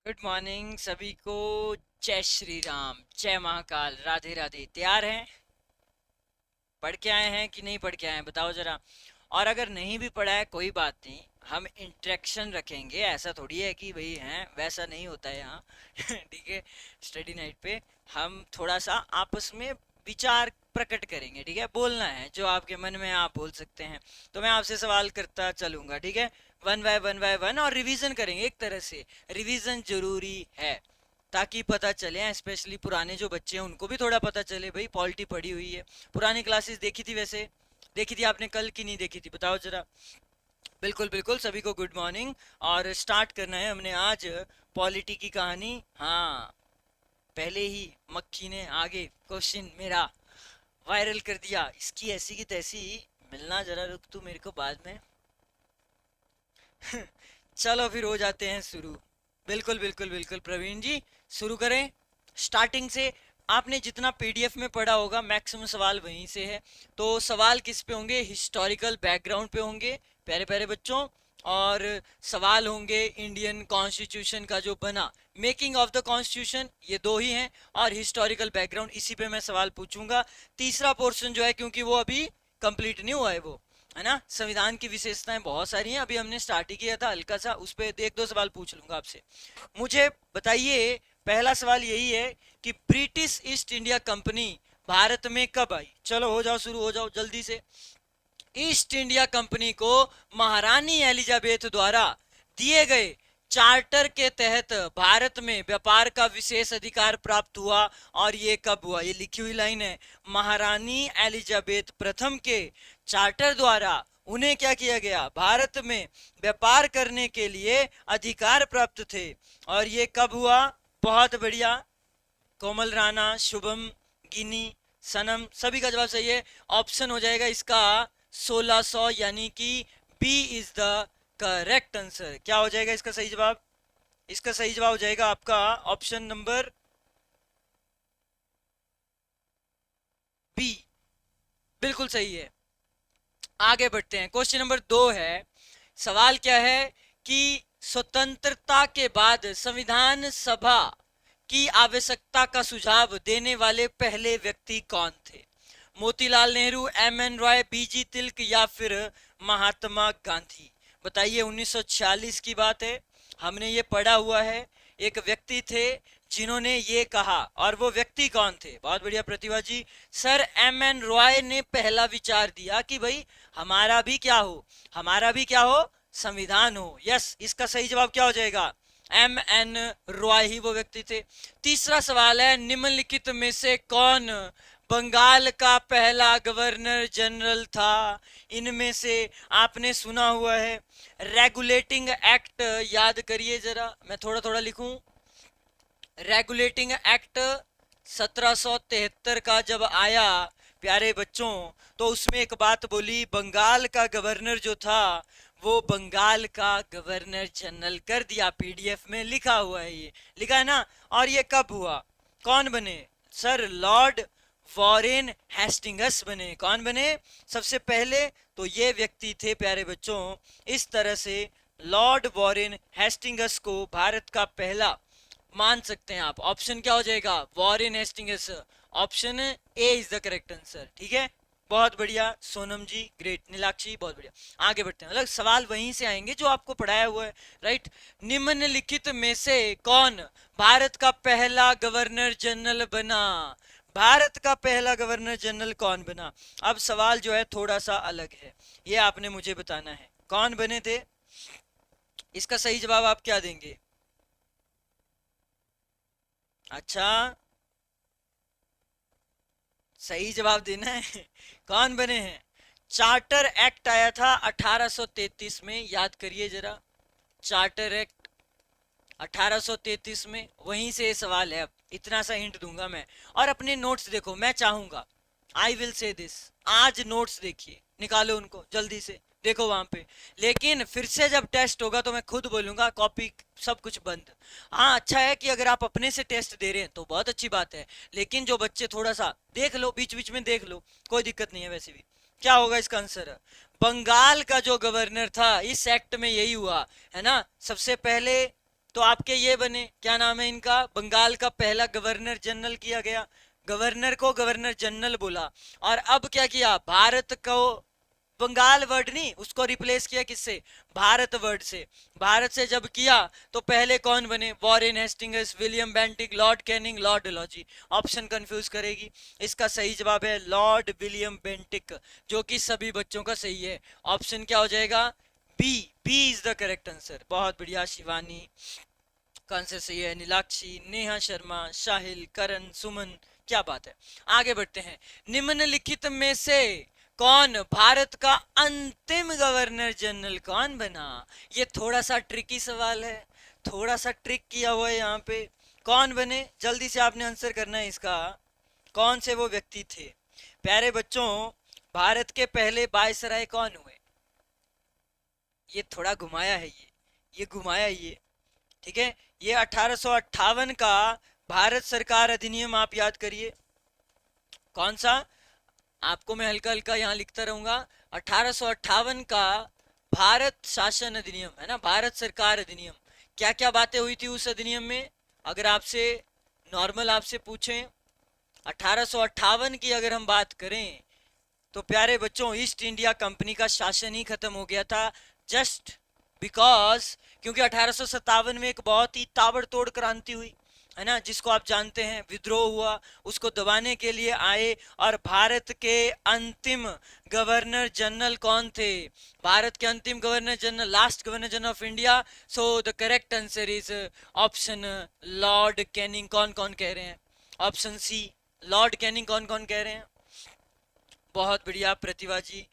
Good morning सभी को। जय श्री राम, जय महाकाल, राधे राधे। तैयार हैं? पढ़ के आए हैं कि नहीं पढ़ के आए हैं, बताओ जरा। और अगर नहीं भी पढ़ा है कोई बात नहीं, हम इंटरेक्शन रखेंगे। ऐसा थोड़ी है कि भाई हैं, वैसा नहीं होता है यहाँ। ठीक है। स्टडी नाइट पे हम थोड़ा सा आपस में विचार प्रकट करेंगे। ठीक है, बोलना है जो आपके मन में है, आप बोल सकते हैं। तो मैं आपसे सवाल करता चलूंगा, ठीक है। वन बाय वन और रिवीजन करेंगे एक तरह से। रिवीजन जरूरी है ताकि पता चले, स्पेशली पुराने जो बच्चे हैं उनको भी थोड़ा पता चले। भाई पॉलिटी पढ़ी हुई है, पुरानी क्लासेस देखी थी वैसे। देखी थी आपने कल की नहीं देखी थी, बताओ जरा। बिल्कुल बिल्कुल, सभी को गुड मॉर्निंग। और स्टार्ट करना है हमने आज पॉलिटी की कहानी। हाँ, पहले ही मक्खी ने आगे क्वेश्चन मेरा वायरल कर दिया, इसकी ऐसी की तैसी। मिलना जरा, रुक तू मेरे को बाद में। चलो फिर हो जाते हैं शुरू। बिल्कुल बिल्कुल बिल्कुल प्रवीण जी, शुरू करें स्टार्टिंग से। आपने जितना पीडीएफ में पढ़ा होगा मैक्सिमम सवाल वहीं से है। तो सवाल किस पे होंगे? हिस्टोरिकल बैकग्राउंड पे होंगे प्यारे प्यारे बच्चों। और सवाल होंगे इंडियन कॉन्स्टिट्यूशन का जो बना, मेकिंग ऑफ द कॉन्स्टिट्यूशन, ये दो ही हैं। और हिस्टोरिकल बैकग्राउंड, इसी पे मैं सवाल पूछूंगा। तीसरा पोर्शन जो है, क्योंकि वो अभी कंप्लीट नहीं हुआ है, वो है ना, संविधान की विशेषताएं बहुत सारी हैं, अभी हमने स्टार्ट ही किया था हल्का सा, उस पर एक दो सवाल पूछ लूंगा आपसे। मुझे बताइए, पहला सवाल यही है कि British east India company Bharat में कब आई? चलो हो जाओ, शुरू हो जाओ जल्दी से। ईस्ट इंडिया कंपनी को महारानी एलिजाबेथ द्वारा दिए गए चार्टर के तहत भारत में व्यापार का विशेष अधिकार प्राप्त हुआ। और ये कब हुआ? ये लिखी हुई लाइन है। महारानी एलिजाबेथ प्रथम के चार्टर द्वारा उन्हें क्या किया गया? भारत में व्यापार करने के लिए अधिकार प्राप्त थे। और ये कब हुआ? बहुत बढ़िया। कोमल राणा, शुभम, गिनी, सनम, सभी का जवाब सही है। ऑप्शन हो जाएगा इसका 1600, यानी कि B is the correct answer. क्या हो जाएगा इसका सही जवाब? इसका सही जवाब हो जाएगा आपका ऑप्शन नंबर बी। बिल्कुल सही है। आगे बढ़ते हैं, क्वेश्चन नंबर 2 है। सवाल क्या है कि स्वतंत्रता के बाद संविधान सभा की आवश्यकता का सुझाव देने वाले पहले व्यक्ति कौन थे? मोतीलाल नेहरू, एम एन रॉय, बीजी तिलक, या फिर महात्मा गांधी? बताइए। 1946 की बात है, हमने ये पढ़ा हुआ है। एक व्यक्ति थे जिन्होंने ये कहा, और वो व्यक्ति कौन थे? बहुत बढ़िया प्रतिभा जी। सर एम एन रॉय ने पहला विचार दिया कि भाई हमारा भी क्या हो, हमारा भी क्या हो, संविधान हो। यस, इसका सही जवाब क्या हो जाएगा? एम एन रॉय ही वो व्यक्ति थे। तीसरा सवाल है, निम्नलिखित में से कौन बंगाल का पहला गवर्नर जनरल था? इनमें से आपने सुना हुआ है रेगुलेटिंग एक्ट, याद करिए जरा, मैं थोड़ा थोड़ा लिखूं। रेगुलेटिंग एक्ट 1773 का जब आया प्यारे बच्चों, तो उसमें एक बात बोली, बंगाल का गवर्नर जो था वो बंगाल का गवर्नर जनरल कर दिया। पीडीएफ में लिखा हुआ है, ये लिखा है ना। और ये कब हुआ? कौन बने? सर लॉर्ड वॉरेन हेस्टिंगस बने। कौन बने सबसे पहले? तो ये व्यक्ति थे प्यारे बच्चों। इस तरह से लॉर्ड वॉरेन हेस्टिंगस को भारत का पहला मान सकते हैं आप। ऑप्शन क्या हो जाएगा? Warren Hastings. Option A is the correct answer. ठीक है, बहुत बढ़िया सोनम जी, ग्रेट। नीलाक्षी, बहुत बढ़िया। आगे बढ़ते हैं, मतलब सवाल वहीं से आएंगे जो आपको पढ़ाया हुआ है, राइट। निम्नलिखित में से कौन भारत का पहला गवर्नर जनरल बना? भारत का पहला गवर्नर जनरल कौन बना? अब सवाल जो है थोड़ा सा अलग है, ये आपने मुझे बताना है कौन बने थे। इसका सही जवाब आप क्या देंगे? अच्छा, सही जवाब देना है। कौन बने हैं? चार्टर एक्ट आया था 1833 में, याद करिए जरा। चार्टर एक्ट 1833 में, वहीं से ये सवाल है। अब इतना सा हिंट दूंगा मैं। और अपने नोट्स देखो, मैं चाहूंगा, आई विल से दिस, आज नोट्स देखिए, निकालो उनको जल्दी से, देखो वहां पे। लेकिन फिर से जब टेस्ट होगा तो मैं खुद बोलूंगा कॉपी सब कुछ बंद। हाँ, अच्छा है कि अगर आप अपने से टेस्ट दे रहे हैं तो बहुत अच्छी बात है, लेकिन जो बच्चे थोड़ा सा देख लो, बीच बीच में देख लो, कोई दिक्कत नहीं है। वैसे भी क्या होगा इसका आंसर? बंगाल का जो गवर्नर था, इस एक्ट में यही हुआ है ना। सबसे पहले तो आपके ये बने, क्या नाम है इनका, बंगाल का पहला गवर्नर जनरल किया गया, गवर्नर को गवर्नर जनरल बोला। और अब क्या किया, भारत को, बंगाल वर्ड नहीं, उसको रिप्लेस किया किससे, भारत वर्ड से। भारत से जब किया तो पहले कौन बने, Warren Hastings, William Bentinck, Lord Canning, Lord Dalhousie. Option confuse करेगी। इसका सही जवाब है लॉर्ड विलियम बेंटिक, जो कि सभी बच्चों का सही है। ऑप्शन क्या हो जाएगा, B, B is the correct answer. बहुत बढ़िया शिवानी का आंसर सही है, नीलाक्षी, नेहा शर्मा, शाहिल, करण, सुमन, क्या बात है। आगे बढ़ते हैं, निम्नलिखित में से कौन भारत का अंतिम गवर्नर जनरल कौन बना। ये थोड़ा सा ट्रिकी सवाल है, थोड़ा सा ट्रिक किया हुआ है यहाँ पे। कौन बने, जल्दी से आपने आंसर करना है इसका, कौन से वो व्यक्ति थे। प्यारे बच्चों, भारत के पहले वायसराय कौन हुए, ये थोड़ा घुमाया है, ये घुमाया ये, ठीक है। ये 1858 का भारत सरकार अधिनियम आप याद करिए, कौन सा, आपको मैं हल्का हल्का यहाँ लिखता रहूंगा। 1858 का भारत शासन अधिनियम है ना, भारत सरकार अधिनियम। क्या क्या बातें हुई थी उस अधिनियम में, अगर आपसे नॉर्मल आपसे पूछें 1858 की अगर हम बात करें, तो प्यारे बच्चों ईस्ट इंडिया कंपनी का शासन ही खत्म हो गया था, जस्ट बिकॉज, क्योंकि 1857 में एक बहुत ही ताबड़तोड़ क्रांति हुई है ना, जिसको आप जानते हैं, विद्रोह हुआ, उसको दबाने के लिए आए। और भारत के अंतिम गवर्नर जनरल कौन थे, भारत के अंतिम governor general, last governor general of India. So the correct answer is option Lord Canning. कौन कौन कह रहे हैं, ऑप्शन सी लॉर्ड कैनिंग, कौन कौन कह रहे हैं। बहुत बढ़िया प्रतिभा जी,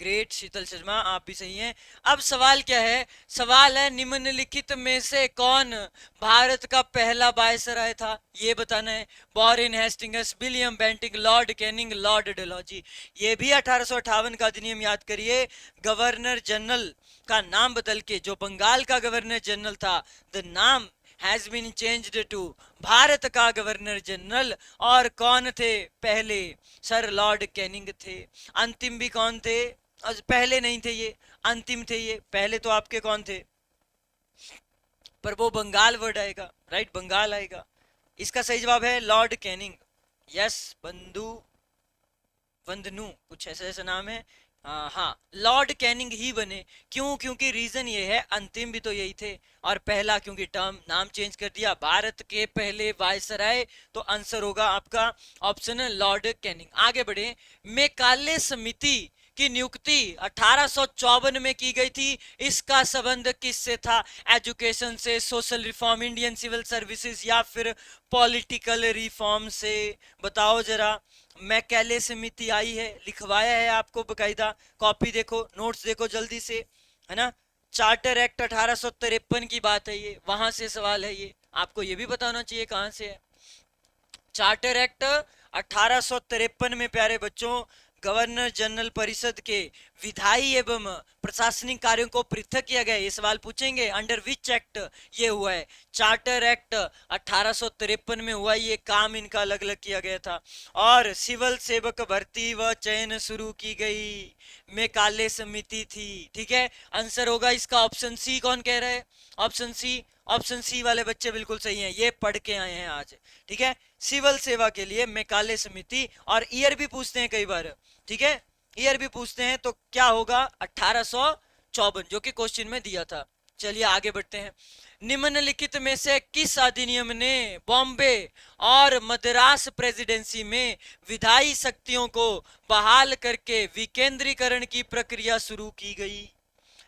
ग्रेट। शीतल शर्मा आप भी सही हैं। अब सवाल क्या है, सवाल है निम्नलिखित में से कौन भारत का पहला वायसराय था, ये बताना है। Warren Hastings, William Bentinck, Lord Canning, Lord Dalhousie. ये भी 1858 का अधिनियम याद करिए, गवर्नर जनरल का नाम बदल के, जो बंगाल का गवर्नर जनरल था, द नाम has been changed to Bharat का गवर्नर जनरल। और कौन थे पहले, सर लॉर्ड कैनिंग थे। अंतिम भी कौन थे, पहले नहीं थे ये, अंतिम थे ये। पहले तो आपके कौन थे, पर वो बंगाल वर्ड आएगा, राइट, बंगाल आएगा। इसका सही जवाब है लॉर्ड कैनिंग। यस, बंधु वंदनु कुछ ऐसा ऐसा नाम है। हाँ, लॉर्ड कैनिंग ही बने। क्यों, क्योंकि रीजन ये है, अंतिम भी तो यही थे, और पहला क्योंकि टर्म नाम चेंज कर दिया, भारत के पहले वायसराय। तो आंसर होगा आपका ऑप्शन लॉर्ड कैनिंग। आगे बढ़े, मेकाले समिति की नियुक्ति 1854 में की गई थी, इसका संबंध किससे था, एजुकेशन से, social reform, Indian civil services, या फिर पॉलिटिकल रिफॉर्म से, बताओ जरा। मैकाले समिति आई है, लिखवाया है आपको बकायदा, कॉपी देखो, नोट्स देखो जल्दी से, है ना। चार्टर एक्ट 1853 की बात है ये, वहां से सवाल है ये, आपको ये भी बताना चाहिए कहां से है। चार्टर एक्ट 1853 में प्यारे बच्चों गवर्नर जनरल परिषद के विधायी एवं प्रशासनिक कार्यों को पृथक किया गया। ये सवाल पूछेंगे, अंडर विच एक्ट ये हुआ है, चार्टर एक्ट 1853 में हुआ, ये काम इनका अलग अलग किया गया था। और सिविल सेवक भर्ती व चयन शुरू की गई मेकाले समिति थी, ठीक है। आंसर होगा इसका ऑप्शन सी। कौन कह रहा है, ऑप्शन सी, ऑप्शन सी वाले बच्चे बिल्कुल सही हैं, ये पढ़ के आए हैं आज, ठीक है। सिविल सेवा के लिए मेकाले समिति, और ईयर भी पूछते हैं कई बार, ठीक है, ईयर भी पूछते हैं, तो क्या होगा 1854, जो कि क्वेश्चन में दिया था। चलिए आगे बढ़ते हैं, निम्नलिखित में से किस अधिनियम ने बॉम्बे और मद्रास प्रेसिडेंसी में विधायी शक्तियों को बहाल करके विकेंद्रीकरण की प्रक्रिया शुरू की गई,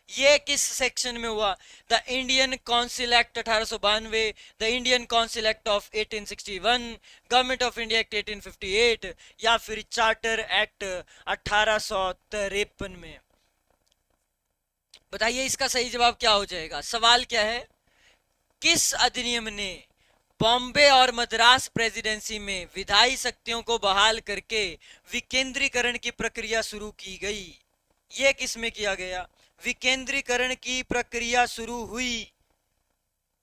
ये किस सेक्शन में हुआ, the Indian council act 1892, the Indian council act of 1861, government of India act 1858, या फिर चार्टर एक्ट 1853 में। बताइए इसका सही जवाब क्या हो जाएगा। सवाल क्या है, किस अधिनियम ने बॉम्बे और मद्रास प्रेसिडेंसी में विधायी शक्तियों को बहाल करके विकेंद्रीकरण की प्रक्रिया शुरू की गई, ये किस में किया गया। विकेंद्रीकरण की प्रक्रिया शुरू हुई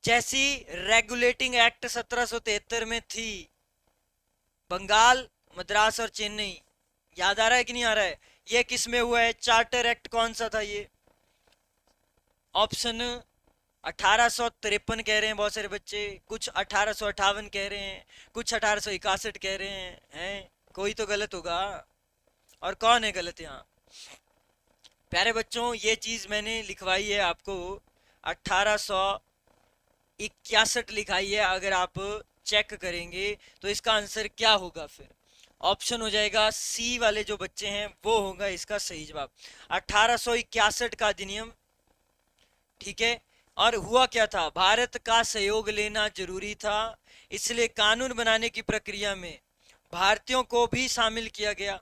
जैसी रेगुलेटिंग एक्ट 1773 में थी, बंगाल, मद्रास और चेन्नई, याद आ रहा है कि नहीं आ रहा है, ये किस में हुआ है, चार्टर एक्ट कौन सा था ये, ऑप्शन 1853 कह रहे हैं बहुत सारे बच्चे, कुछ 1858 कह रहे हैं, कुछ 1861 कह रहे हैं। कोई तो गलत होगा, और कौन है गलत यहाँ? प्यारे बच्चों, ये चीज मैंने लिखवाई है आपको, 1861 लिखाई है। अगर आप चेक करेंगे तो इसका आंसर क्या होगा? फिर ऑप्शन हो जाएगा सी वाले जो बच्चे हैं वो होगा इसका सही जवाब, 1861 का अधिनियम। ठीक है, और हुआ क्या था? भारत का सहयोग लेना जरूरी था, इसलिए कानून बनाने की प्रक्रिया में भारतीयों को भी शामिल किया गया।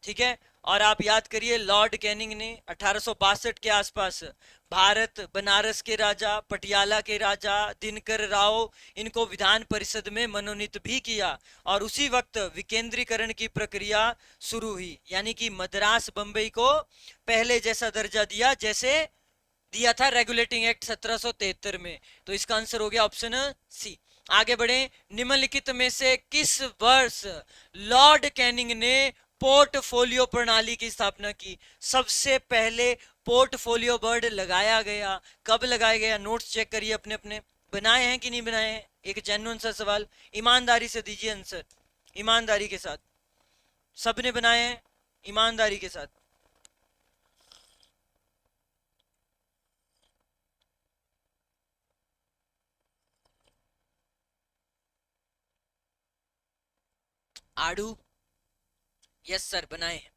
ठीक है, और आप याद करिए लॉर्ड कैनिंग ने 1862 के आसपास भारत, बनारस के राजा, पटियाला के राजा दिनकर राव, इनको विधान परिषद में मनोनीत भी किया, और उसी वक्त विकेंद्रीकरण की प्रक्रिया शुरू हुई, यानी कि मद्रास बंबई को पहले जैसा दर्जा दिया जैसे दिया था रेगुलेटिंग एक्ट 1773 में। तो इसका आंसर हो गया ऑप्शन सी। आगे बढ़े, निम्नलिखित में से किस वर्ष लॉर्ड कैनिंग ने पोर्टफोलियो प्रणाली की स्थापना की? सबसे पहले पोर्टफोलियो वर्ड लगाया गया, कब लगाया गया? नोट्स चेक करिए अपने अपने, बनाए हैं कि नहीं बनाए हैं? एक जेन्युइन सा सवाल, ईमानदारी से दीजिए आंसर, ईमानदारी के साथ। सबने बनाए हैं ईमानदारी के साथ? आड़ू, यस सर बनाए हैं।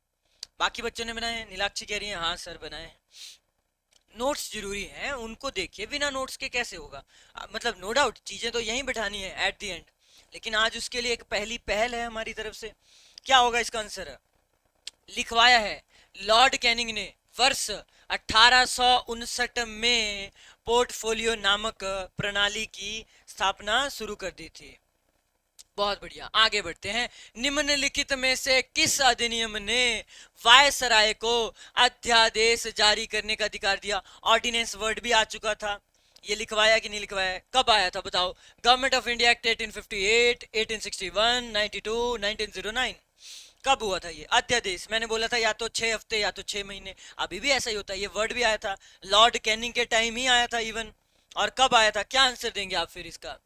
बाकी बच्चों ने बनाए हैं? नीलाक्षी कह रही है हाँ सर बनाए हैं। नोट्स जरूरी हैं, उनको देखिए, बिना नोट्स के कैसे होगा? मतलब नो डाउट चीजें तो यहीं बैठानी है एट द एंड, लेकिन आज उसके लिए एक पहली पहल है हमारी तरफ से। क्या होगा इसका आंसर? लिखवाया है लॉर्ड कैनिंग ने वर्ष 1859 में पोर्टफोलियो नामक प्रणाली की स्थापना शुरू कर दी थी। बहुत बढ़िया, आगे बढ़ते हैं। निम्नलिखित में से किस अधिनियम ने वायसराय को अध्यादेश जारी करने का अधिकार दिया? ऑर्डिनेंस वर्ड भी आ चुका था, ये लिखवाया कि नहीं लिखवाया? कब आया था बताओ? Government of India act 1858, 1861, 92, 1909। कब हुआ था ये अध्यादेश? मैंने बोला था या तो 6 हफ्ते या तो 6 महीने, अभी भी ऐसा ही होता है। ये वर्ड भी आया था लॉर्ड कैनिंग के टाइम ही आया था इवन। और कब आया था? क्या आंसर देंगे आप फिर इसका?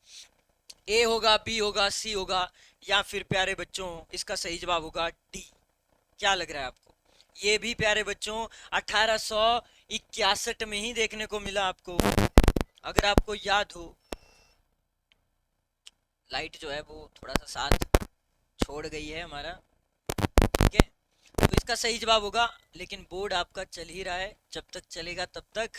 ए होगा, बी होगा, सी होगा, या फिर प्यारे बच्चों इसका सही जवाब होगा डी? क्या लग रहा है आपको? ये भी प्यारे बच्चों 1861 में ही देखने को मिला आपको, अगर आपको याद हो। लाइट जो है वो थोड़ा सा साथ छोड़ गई है हमारा, ठीक है? तो इसका सही जवाब होगा, लेकिन बोर्ड आपका चल ही रहा है, जब तक चलेगा तब तक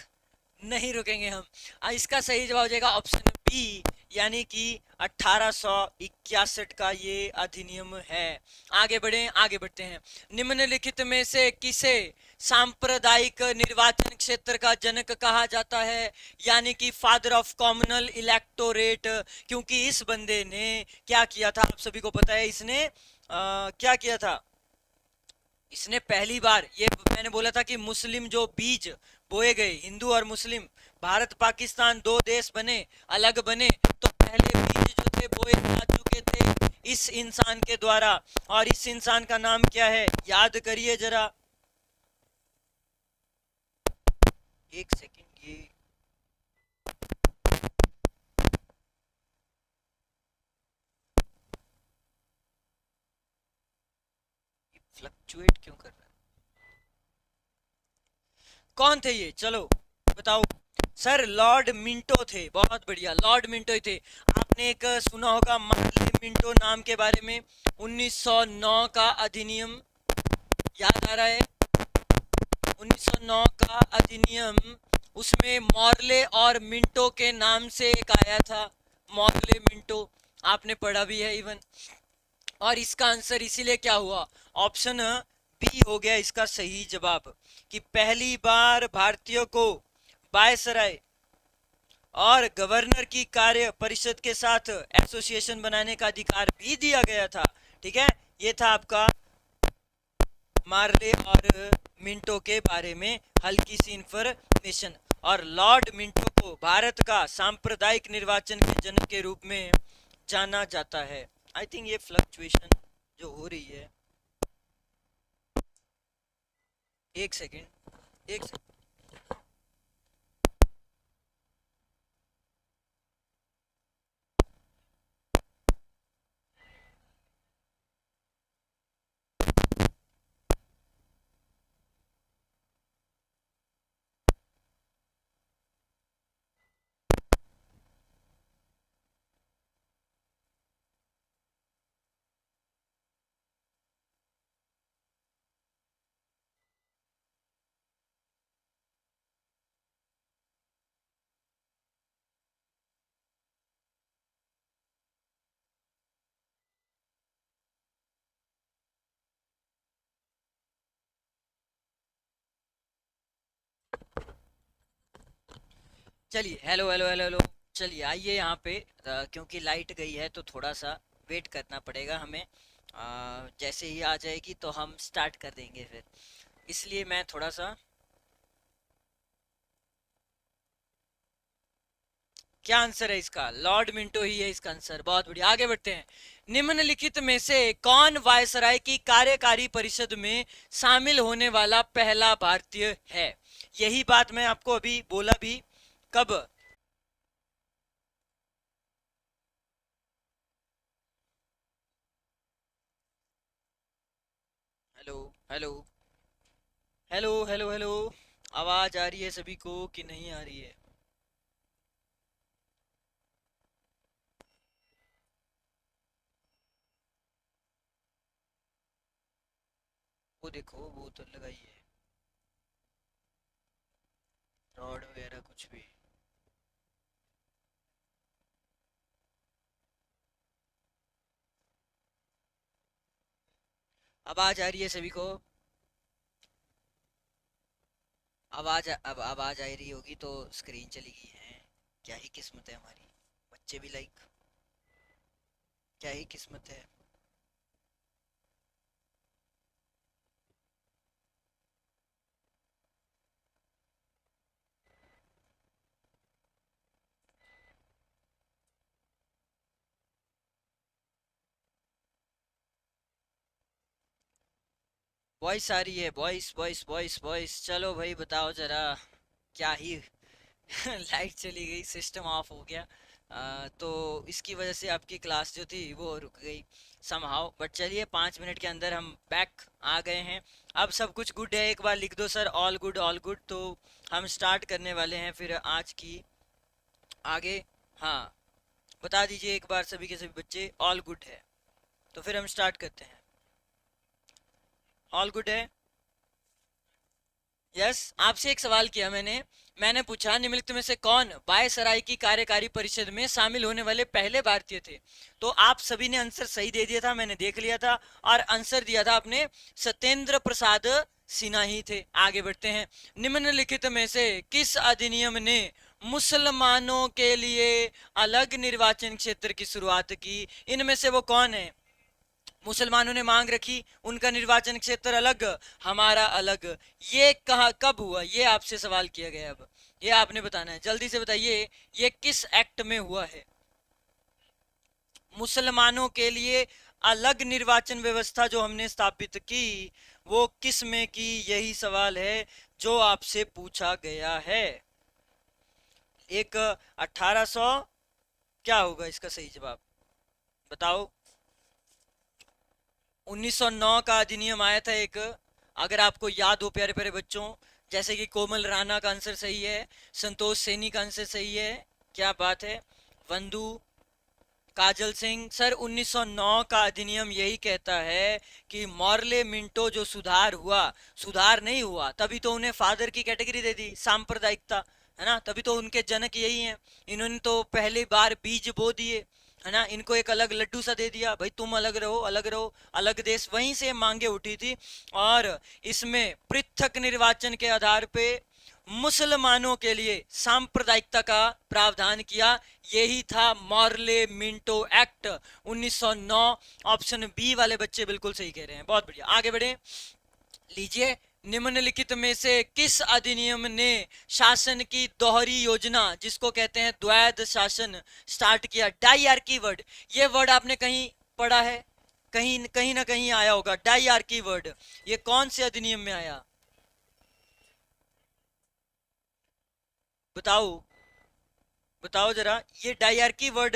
नहीं रुकेंगे हम। इसका सही जवाब हो जाएगा ऑप्शन बी, यानी कि 1861 का ये अधिनियम है। आगे बढ़े, आगे बढ़ते हैं। निम्नलिखित में से किसे सांप्रदायिक निर्वाचन क्षेत्र का जनक कहा जाता है, यानी कि फादर ऑफ कॉमनल इलेक्टोरेट? क्योंकि इस बंदे ने क्या किया था आप सभी को पता है, इसने क्या किया था? इसने पहली बार, ये मैंने बोला था कि मुस्लिम जो बीज बोए गए, हिंदू और मुस्लिम, भारत पाकिस्तान दो देश बने, अलग बने, तो पहले बीज जो थे बोए जा चुके थे इस इंसान के द्वारा, और इस इंसान का नाम क्या है? याद करिए जरा, एक सेकंड। ये फ्लक्चुएट क्यों कर रहा है? कौन थे ये? चलो बताओ। सर लॉर्ड मिंटो थे, बहुत बढ़िया, लॉर्ड मिंटो ही थे। आपने एक सुना होगा मार्ले मिंटो नाम के बारे में, 1909 का अधिनियम याद आ रहा है? 1909 का अधिनियम, उसमें मॉर्ले और मिंटो के नाम से एक आया था, मॉर्ले मिंटो, आपने पढ़ा भी है इवन। और इसका आंसर इसीलिए क्या हुआ? ऑप्शन बी हो गया इसका सही जवाब, कि पहली बार भारतीयों को वायसराय और गवर्नर की कार्य परिषद के साथ एसोसिएशन बनाने का अधिकार भी दिया गया था। ठीक है, ये था आपका मार्ले और मिंटो के बारे में हल्की सी इंफॉर्मेशन। और लॉर्ड मिंटो को भारत का सांप्रदायिक निर्वाचन के जनक के रूप में जाना जाता है। आई थिंक ये फ्लक्चुएशन जो हो रही है, एक सेकेंड, एक सेकेंड। चलिए, हेलो हेलो हेलो हेलो। चलिए आइए यहाँ पे, क्योंकि लाइट गई है तो थोड़ा सा वेट करना पड़ेगा हमें। जैसे ही आ जाएगी तो हम स्टार्ट कर देंगे फिर, इसलिए मैं थोड़ा सा। क्या आंसर है इसका? लॉर्ड मिंटो ही है इसका आंसर। बहुत बढ़िया, आगे बढ़ते हैं। निम्नलिखित में से कौन वायसराय की कार्यकारी परिषद में शामिल होने वाला पहला भारतीय है? यही बात मैं आपको अभी बोला भी। कब? Hello hello hello hello hello. आवाज आ रही है सभी को कि नहीं आ रही है? वो देखो, वो तो लगाई है रॉड वगैरह कुछ भी। आवाज आ रही है सभी को? अब आवाज आ रही होगी तो स्क्रीन चली गई है। क्या ही किस्मत है हमारी। बच्चे भी लाइक, क्या ही किस्मत है। वॉइस आ रही है, वॉइस वॉइस वॉइस वॉइस। चलो भाई बताओ जरा। क्या ही लाइट चली गई, सिस्टम ऑफ हो गया। तो इसकी वजह से आपकी क्लास जो थी वो रुक गई समहाउ। बट चलिए, 5 मिनट के अंदर हम बैक आ गए हैं। अब सब कुछ गुड है? एक बार लिख दो sir, all good all good. तो हम स्टार्ट करने वाले हैं फिर आज की आगे। हाँ, बता दीजिए एक बार सभी के सभी बच्चे ऑल गुड है, तो फिर हम स्टार्ट करते हैं। ऑल गुड है? यस। आपसे एक सवाल किया मैंने। मैंने पूछा निम्नलिखित में से कौन वायसराय की कार्यकारी परिषद में शामिल होने वाले पहले भारतीय थे? तो आप सभी ने आंसर सही दे दिया था, मैंने देख लिया था। और आंसर दिया था आपने सत्येंद्र प्रसाद सिन्हा ही थे। आगे बढ़ते हैं। निम्नलिखित में से किस अधिनियम ने मुसलमानों के लिए अलग निर्वाचन क्षेत्र की शुरुआत की? इनमें से वो कौन है? मुसलमानों ने मांग रखी उनका निर्वाचन क्षेत्र अलग, हमारा अलग। ये कहा कब हुआ? ये आपसे सवाल किया गया। अब ये आपने बताना है, जल्दी से बताइए। ये किस एक्ट में हुआ है? मुसलमानों के लिए अलग निर्वाचन व्यवस्था जो हमने स्थापित की, वो किस में की? यही सवाल है जो आपसे पूछा गया है। एक 1800, क्या होगा इसका सही जवाब? बताओ। 1909 का अधिनियम आया था एक, अगर आपको याद हो प्यारे प्यारे बच्चों। जैसे कि कोमल राणा का आंसर सही है, संतोष सैनी का आंसर सही है। क्या बात है। वंदू, काजल सिंह। सर 1909 का अधिनियम यही कहता है कि मॉर्ले मिंटो जो सुधार हुआ, सुधार नहीं हुआ तभी तो उन्हें फादर की कैटेगरी दे दी, सांप्रदायिकता, है ना? तभी तो उनके जनक यही हैं। इन्होंने तो पहली बार बीज बो दिए, है ना? इनको एक अलग लड्डू सा दे दिया, भाई तुम अलग रहो अलग रहो, अलग देश। वहीं से मांगे उठी थी। और इसमें पृथक निर्वाचन के आधार पे मुसलमानों के लिए सांप्रदायिकता का प्रावधान किया। यही था Morley Minto act 1909। Option B वाले बच्चे बिल्कुल सही कह रहे हैं, बहुत बढ़िया, आगे बढ़े। लीजिए, निम्नलिखित में से किस अधिनियम ने शासन की दोहरी योजना, जिसको कहते हैं द्वैध शासन, स्टार्ट किया? डाइआर्की वर्ड, ये वर्ड आपने कहीं पढ़ा है? कहीं कहीं ना कहीं आया होगा डाइआर्की वर्ड। ये कौन से अधिनियम में आया? बताओ, बताओ जरा। ये डायरकी वर्ड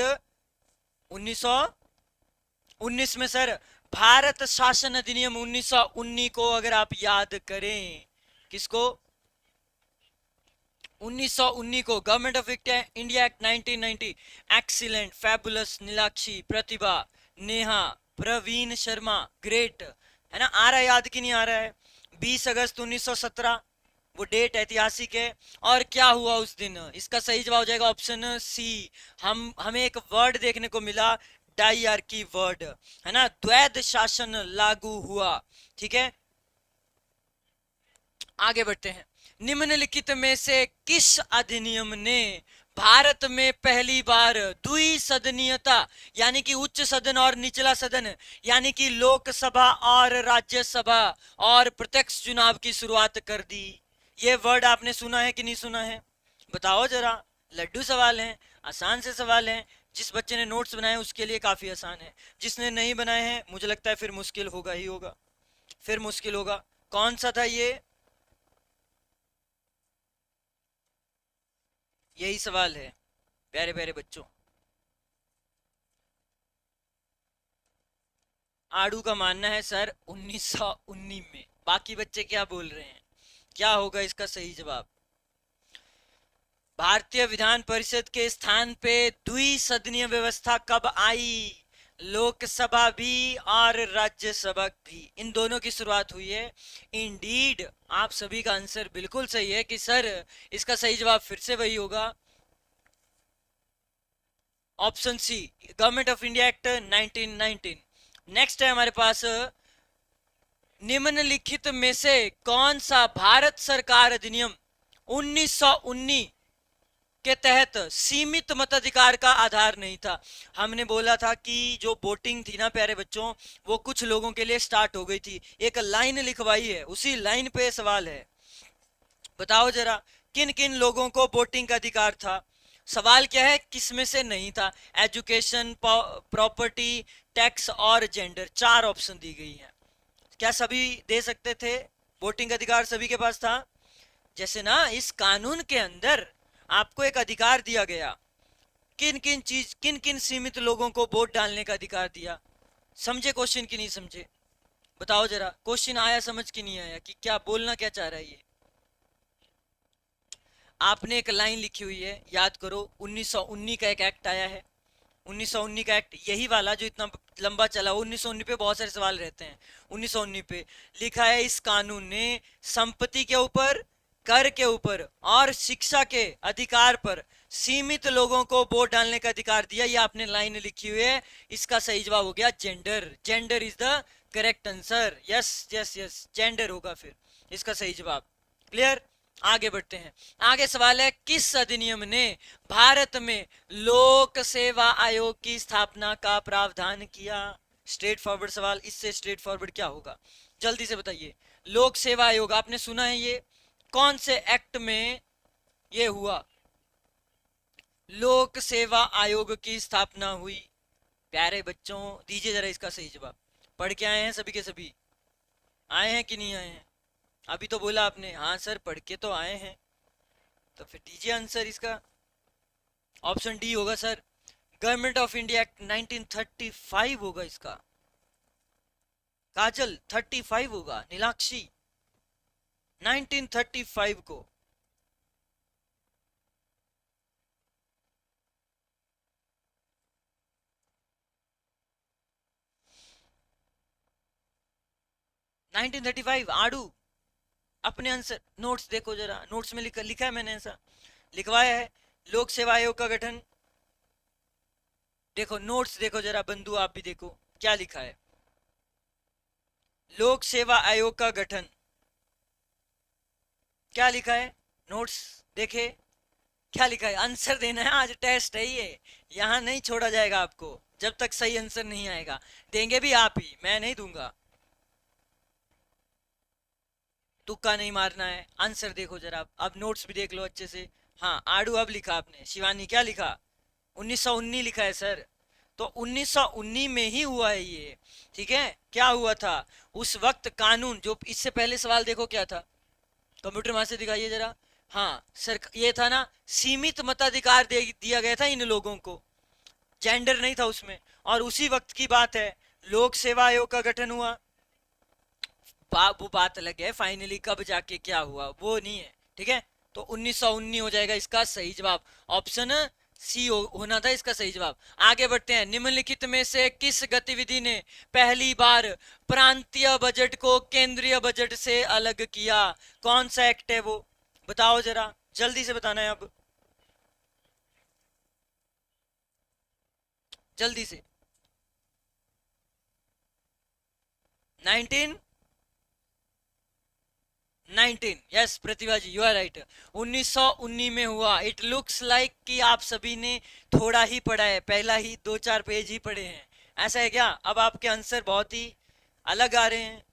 1919 में सर, भारत शासन अधिनियम 1919 को अगर आप याद करें। किसको? 1919 को, government of India act 1990। Excellent, fabulous, Neelakshi, Pratibha, Neha, Praveen Sharma, great, है ना? आ रहा है याद कि नहीं आ रहा है? 20 अगस्त 1917, वो डेट ऐतिहासिक है। और क्या हुआ उस दिन? इसका सही जवाब हो जाएगा ऑप्शन सी। हमें एक वर्ड देखने को मिला, डाइआर्की वर्ड, है ना? द्वैध शासन लागू हुआ। ठीक है, आगे बढ़ते हैं। निम्नलिखित में से किस अधिनियम ने भारत में पहली बार द्विसदनीयता यानी कि उच्च सदन और निचला सदन यानी कि लोकसभा और राज्यसभा और प्रत्यक्ष चुनाव की शुरुआत कर दी? ये वर्ड आपने सुना है कि नहीं सुना है? बताओ जरा। लड्डू सवाल हैं, आसान से सवाल हैं। जिस बच्चे ने नोट्स बनाए उसके लिए काफी आसान है, जिसने नहीं बनाए हैं मुझे लगता है फिर मुश्किल होगा ही होगा, फिर मुश्किल होगा। कौन सा था ये? यही सवाल है प्यारे प्यारे बच्चों। आड़ू का मानना है सर 1919 में। बाकी बच्चे क्या बोल रहे हैं? क्या होगा इसका सही जवाब? भारतीय विधान परिषद के स्थान पे द्विसदनीय व्यवस्था कब आई? लोकसभा भी और राज्यसभा भी, इन दोनों की शुरुआत हुई है। इंडीड आप सभी का आंसर बिल्कुल सही है कि सर इसका सही जवाब फिर से वही होगा, option C, government of India act 1919। Next है हमारे पास, निम्नलिखित में से कौन सा भारत सरकार अधिनियम 1919 के तहत सीमित मताधिकार का आधार नहीं था? हमने बोला था कि जो वोटिंग थी ना प्यारे बच्चों, वो कुछ लोगों के लिए स्टार्ट हो गई थी। एक लाइन लिखवाई है, उसी लाइन पे सवाल है। बताओ जरा, किन किन लोगों को वोटिंग का अधिकार था? सवाल क्या है, किसमें से नहीं था? एजुकेशन, प्रॉपर्टी, टैक्स और जेंडर, चार ऑप्शन दी गई है। क्या सभी दे सकते थे? वोटिंग अधिकार सभी के पास था? जैसे ना इस कानून के अंदर आपको एक अधिकार दिया गया, किन किन सीमित लोगों को वोट डालने का अधिकार दिया। समझे क्वेश्चन की नहीं समझे? बताओ जरा, क्वेश्चन आया समझ की नहीं आया, कि क्या बोलना क्या चाह रहा है ये? आपने एक लाइन लिखी हुई है, याद करो 1919 का एक एक्ट आया है। 1919 का एक्ट यही वाला जो इतना लंबा चला, 1919 पे बहुत सारे सवाल रहते हैं। 1919 पे लिखा है, इस कानून ने संपत्ति के ऊपर, कर के ऊपर और शिक्षा के अधिकार पर सीमित लोगों को वोट डालने का अधिकार दिया। ये आपने लाइन लिखी हुई है। इसका सही जवाब हो गया gender. Gender is the correct answer. Yes yes yes, gender होगा फिर इसका सही जवाब। क्लियर? आगे बढ़ते हैं। आगे सवाल है, किस अधिनियम ने भारत में लोक सेवा आयोग की स्थापना का प्रावधान किया? स्ट्रेट फॉरवर्ड सवाल, इससे स्ट्रेट फॉरवर्ड क्या होगा? जल्दी से बताइए। लोक सेवा आयोग आपने सुना है, ये कौन से एक्ट में ये हुआ? लोक सेवा आयोग की स्थापना हुई। प्यारे बच्चों दीजिए जरा इसका सही जवाब। पढ़ के आए हैं सभी के सभी? आए हैं कि नहीं आए हैं? अभी तो बोला आपने हाँ सर पढ़ के तो आए हैं, तो फिर दीजिए आंसर इसका। ऑप्शन डी होगा sir, government of India act 1935 होगा इसका। काजल 35 होगा, नीलाक्षी 1935 को। नाइनटीन 1935 आड़ू, अपने आंसर नोट्स देखो जरा, नोट्स में लिखा है मैंने, ऐसा लिखवाया है। लोक सेवा आयोग का गठन, देखो नोट्स देखो जरा, बंधु आप भी देखो क्या लिखा है। लोक सेवा आयोग का गठन क्या लिखा है? नोट्स देखे क्या लिखा है? आंसर देना है, आज टेस्ट है ये, यहां नहीं छोड़ा जाएगा आपको जब तक सही आंसर नहीं आएगा। देंगे भी आप ही, मैं नहीं दूंगा। तुक्का नहीं मारना है, आंसर देखो जरा। अब नोट्स भी देख लो अच्छे से। हाँ आड़ू अब लिखा आपने, शिवानी क्या लिखा? 1919 लिखा है सर। तो 1919 में ही हुआ है ये, ठीक है। क्या हुआ था उस वक्त? कानून जो, इससे पहले सवाल देखो क्या था, कंप्यूटर वहां से दिखाइए जरा। हाँ सर, ये था ना, सीमित मताधिकार दिया गया था इन लोगों को, जेंडर नहीं था उसमें। और उसी वक्त की बात है, लोक सेवा आयोग का गठन हुआ। वो बात अलग है, फाइनली कब जाके क्या हुआ वो नहीं है, ठीक है। तो 1919 हो जाएगा इसका सही जवाब। ऑप्शन सी होना था इसका सही जवाब। आगे बढ़ते हैं। निम्नलिखित में से किस गतिविधि ने पहली बार प्रांतीय बजट को केंद्रीय बजट से अलग किया? कौन सा एक्ट है वो? बताओ जरा, जल्दी से बताना है अब, जल्दी से। 19 19, yes Pratibha ji, you are right. 1919 में हुआ। इट लुक्स लाइक कि आप सभी ने थोड़ा ही पढ़ा है, पहला ही 2-4 पेज ही पढ़े हैं, ऐसा है क्या? अब आपके आंसर बहुत ही अलग आ रहे हैं,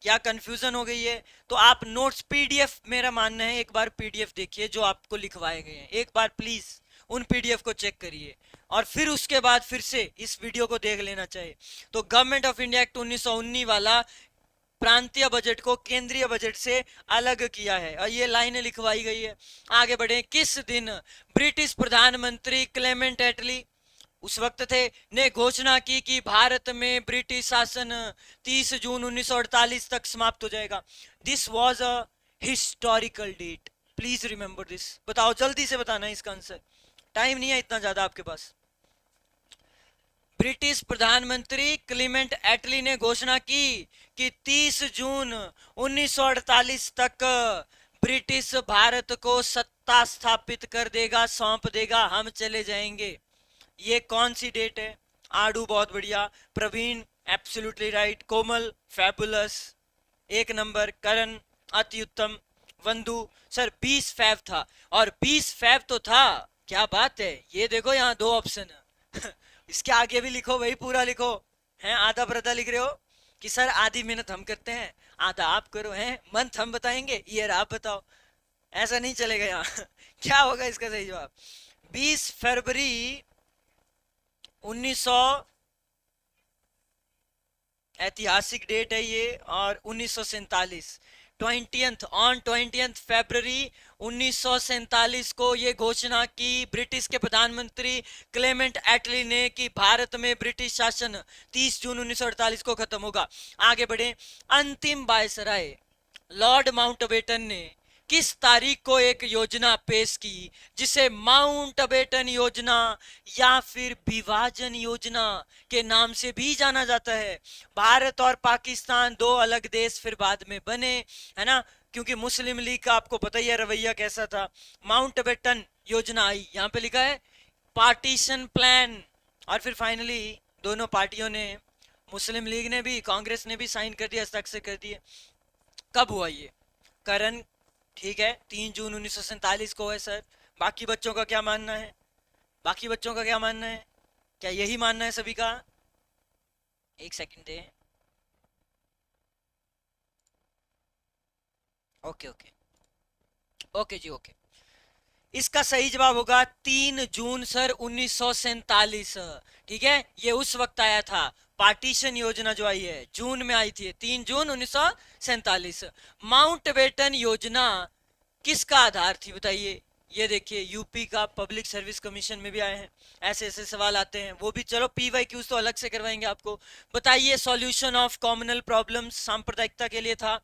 क्या कंफ्यूजन हो गई है? तो आप नोट्स पीडीएफ, मेरा मानना है एक बार पीडीएफ देखिए जो आपको लिखवाए गए हैं, एक बार प्लीज उन पीडीएफ को चेक करिए और फिर उसके बाद फिर से इस वीडियो को देख लेना चाहिए। तो गवर्नमेंट ऑफ इंडिया एक्ट 1919 वाला प्रांतीय बजट को केंद्रीय बजट से अलग किया है और ये लाइनें लिखवाई गई है। आगे बढ़े। किस दिन ब्रिटिश प्रधानमंत्री क्लेमेंट एटली उस वक्त थे ने घोषणा की कि भारत में ब्रिटिश शासन 30 जून 1948 तक समाप्त हो जाएगा? This was a historical date, please remember this. बताओ, जल्दी से बताना इसका आंसर, टाइम नहीं है इतना ज्यादा आपके पास। ब्रिटिश प्रधानमंत्री क्लीमेंट एटली ने घोषणा की कि 30 जून 1948 तक ब्रिटिश भारत को सत्ता स्थापित कर देगा, सौंप देगा, हम चले जाएंगे। ये कौन सी डेट है? आडू बहुत बढ़िया, प्रवीण एब्सोल्युटली राइट, कोमल फैबुलस 1 नंबर, करण अति उत्तम, वंदु सर 20 फैब था, और 20 फैब तो था, क्या बात है। ये देखो यहाँ 2 ऑप्शन है इसके आगे भी लिखो भाई, पूरा लिखो। हैं आधा प्रधा लिख रहे हो कि सर आधी मेहनत हम करते हैं, आधा आप करो, हैं मंथ हम बताएंगे, ईयर आप बताओ, ऐसा नहीं चलेगा यहाँ क्या होगा इसका सही जवाब? 20 फरवरी 1900, ऐतिहासिक डेट है ये, और 1947 ऑन 20th फरवरी 1947 को ये घोषणा की ब्रिटिश के प्रधानमंत्री क्लेमेंट एटली ने कि भारत में ब्रिटिश शासन 30 जून 1948 को खत्म होगा। आगे बढ़े। अंतिम वायसराय लॉर्ड माउंटबेटन ने किस तारीख को एक योजना पेश की जिसे माउंटबेटन योजना या फिर विभाजन योजना के नाम से भी जाना जाता है? भारत और पाकिस्तान 2 अलग देश फिर बाद में बने, है ना, क्योंकि मुस्लिम लीग का आपको पता ही है रवैया कैसा था। माउंटबेटन योजना आई, यहाँ पे लिखा है पार्टीशन प्लान, और फिर फाइनली दोनों पार्टियों ने, मुस्लिम लीग ने भी कांग्रेस ने भी साइन कर दिया, हस्ताक्षर कर दिए। कब हुआ ये? करण ठीक है, 3 जून 1947 को है सर। बाकी बच्चों का क्या मानना है? बाकी बच्चों का क्या मानना है? क्या यही मानना है सभी का? एक सेकंड दे। ओके ओके ओके जी, ओके। इसका सही जवाब होगा 3 जून सर 1947। ठीक है, ये उस वक्त आया था, पार्टीशन योजना जो आई है जून में आई थी, 3 जून 1947। माउंटबेटन योजना किसका आधार थी बताइए? ये देखिए यूपी का पब्लिक सर्विस कमीशन में भी आए हैं, ऐसे ऐसे सवाल आते हैं, वो भी चलो PYQs तो अलग से करवाएंगे आपको। बताइए सॉल्यूशन ऑफ कॉमनल प्रॉब्लम्स सांप्रदायिकता के लिए था,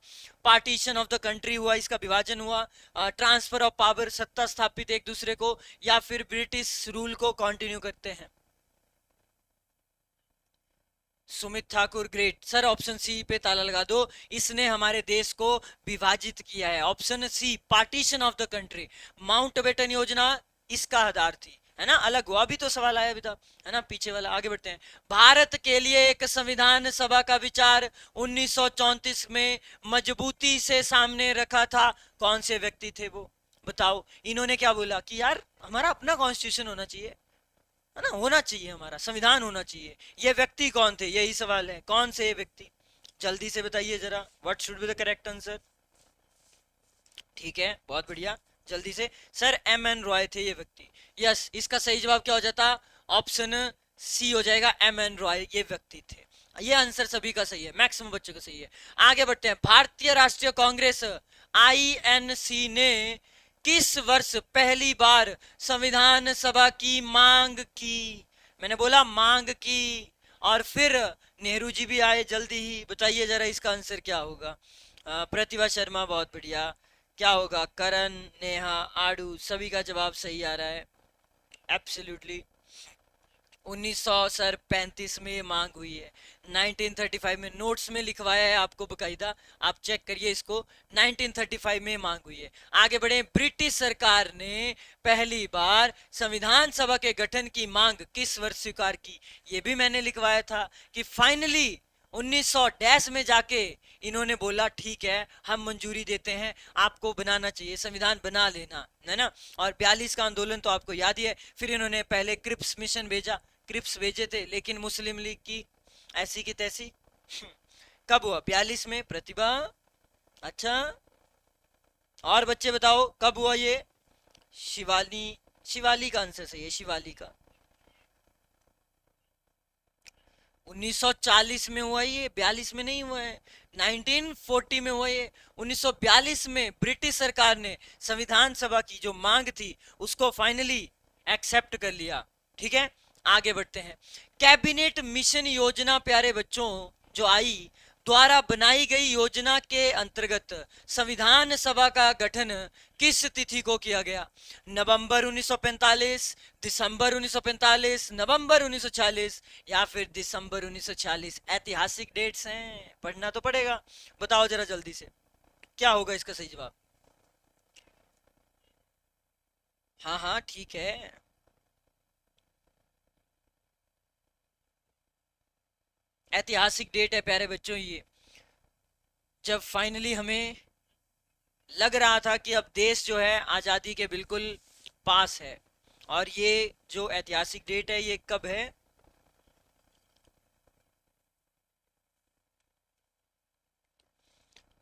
पार्टीशन ऑफ द कंट्री हुआ, इसका विभाजन हुआ, ट्रांसफर ऑफ पावर, सत्ता स्थापित एक दूसरे को, या फिर ब्रिटिश रूल को कंटिन्यू करते हैं? Sumit Thakur great sir, option C पे ताला लगा दो, इसने हमारे देश को विभाजित किया है। Option C partition of the country, Mountbatten योजना इसका आधार थी, है ना। अलग हुआ भी तो सवाल आया भी था, है ना, पीछे वाला। आगे बढ़ते हैं। भारत के लिए एक संविधान सभा का विचार 1934 में मजबूती से सामने रखा था, कौन से व्यक्ति थे वो? बताओ, इन्होंने क्या बोला कि यार हमारा अपना कॉन्स्टिट्यूशन होना चाहिए, है ना, होना चाहिए, हमारा संविधान होना चाहिए। ये व्यक्ति कौन थे? यही सवाल है, कौन से ये व्यक्ति? जल्दी से बताइए जरा, what should be the correct answer? ठीक है, बहुत बढ़िया, जल्दी से। सर MN रॉय थे ये व्यक्ति। यस, इसका सही जवाब क्या हो जाता? ऑप्शन सी हो जाएगा, MN रॉय ये व्यक्ति थे। ये आंसर सभी का सही है, मैक्सिमम बच्चों का सही है। आगे बढ़ते हैं। भारतीय राष्ट्रीय कांग्रेस INC ने किस वर्ष पहली बार संविधान सभा की मांग की? मैंने बोला मांग की, और फिर नेहरू जी भी आए जल्दी ही। बताइए जरा इसका आंसर क्या होगा? प्रतिभा शर्मा बहुत बढ़िया, क्या होगा? करण, नेहा, आडू सभी का जवाब सही आ रहा है, एब्सोल्युटली। 1935 में ये मांग हुई है, 1935 में, नोट्स में लिखवाया है आपको बकायदा, आप चेक करिए इसको, 1935 में मांग हुई है। आगे बढ़े। ब्रिटिश सरकार ने पहली बार संविधान सभा के गठन की मांग किस वर्ष स्वीकार की? ये भी मैंने लिखवाया था कि फाइनली 1900 में जाके इन्होंने बोला ठीक है हम मंजूरी देते हैं, आपको बनाना चाहिए, संविधान बना लेना, है ना। और 42 का आंदोलन तो आपको याद ही है। फिर इन्होंने पहले क्रिप्स मिशन भेजा, क्रिप्स भेजे थे, लेकिन मुस्लिम लीग की ऐसी की तैसी। कब हुआ? 42 में, प्रतिभा। अच्छा, और बच्चे बताओ कब हुआ ये? शिवाली, शिवाली का आंसर सही है, शिवाली का। 1940 में हुआ ये, 42 में नहीं हुआ है। 1940 में हुआ ये। 1942 में ब्रिटिश सरकार ने संविधान सभा की जो मांग थी उसको फाइनली एक्सेप्ट कर लिया। ठीक है, आगे बढ़ते हैं। कैबिनेट मिशन योजना प्यारे बच्चों जो आई, द्वारा बनाई गई योजना के अंतर्गत संविधान सभा का गठन किस तिथि को किया गया? नवंबर 1945, दिसंबर 1945, नवंबर 1940 या फिर दिसंबर 1940? ऐतिहासिक डेट्स हैं, पढ़ना तो पड़ेगा। बताओ जरा जल्दी से, क्या होगा इसका सही जवाब? हाँ हाँ ठीक है। ऐतिहासिक डेट है प्यारे बच्चों ये, जब फाइनली हमें लग रहा था कि अब देश जो है आजादी के बिल्कुल पास है। और ये जो ऐतिहासिक डेट है ये कब है?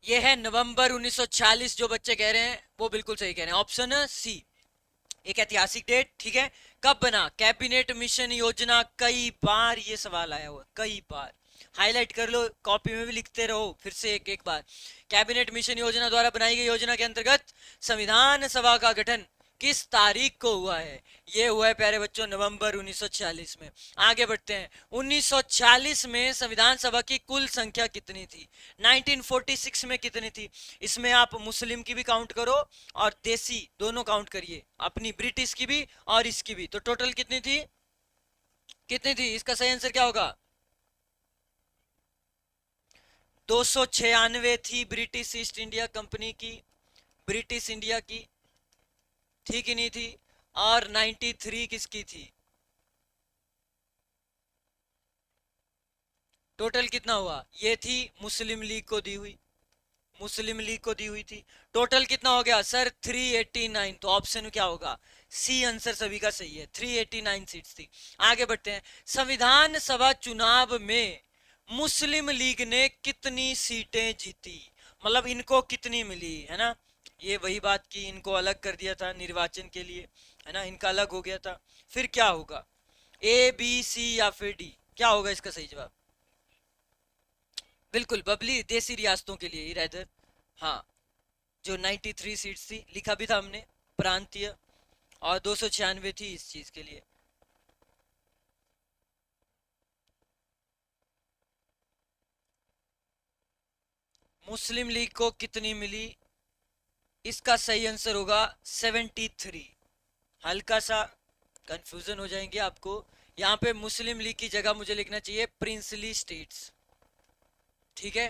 ये है नवंबर 1940। जो बच्चे कह रहे हैं वो बिल्कुल सही कह रहे हैं, ऑप्शन सी, एक ऐतिहासिक डेट। ठीक है, कब बना कैबिनेट मिशन योजना? कई बार ये सवाल आया हुआ, कई बार। हाईलाइट कर लो, कॉपी में भी लिखते रहो फिर से एक एक बार। कैबिनेट मिशन योजना द्वारा बनाई गई योजना के अंतर्गत संविधान सभा का गठन किस तारीख को हुआ है? ये हुआ है प्यारे बच्चों नवंबर 1940 में। आगे बढ़ते हैं। 1940 में संविधान सभा की कुल संख्या कितनी थी? 1946 में कितनी थी? इसमें आप मुस्लिम की भी काउंट करो और देसी दोनों काउंट करिए, अपनी ब्रिटिश की भी और इसकी भी, तो टोटल कितनी थी? कितनी थी? इसका सही आंसर क्या होगा? 296 थी ब्रिटिश ईस्ट इंडिया कंपनी की, ब्रिटिश इंडिया की, थी कि नहीं थी? और 93 किसकी थी? टोटल कितना हुआ? ये थी मुस्लिम लीग को दी हुई, मुस्लिम लीग को दी हुई थी। टोटल कितना हो गया सर? 389। तो ऑप्शन क्या होगा? सी आंसर सभी का सही है, 389 सीट्स थी। आगे बढ़ते हैं। संविधान सभा चुनाव में मुस्लिम लीग ने कितनी सीटें जीती? मतलब इनको कितनी मिली, है ना। ये वही बात की इनको अलग कर दिया था निर्वाचन के लिए, है ना, इनका अलग हो गया था। फिर क्या होगा? ए बी सी या फिर डी? क्या होगा इसका सही जवाब? बिल्कुल बबली, देसी रियासतों के लिए इधर। हाँ, जो 93 सीट्स थी, लिखा भी था हमने प्रांतीय, और 296 थी इस चीज के लिए। मुस्लिम लीग को कितनी मिली? इसका सही आंसर होगा 73। हल्का सा कंफ्यूजन हो जाएंगे आपको, यहाँ पे मुस्लिम लीग की जगह मुझे लिखना चाहिए प्रिंसली स्टेट्स। ठीक है,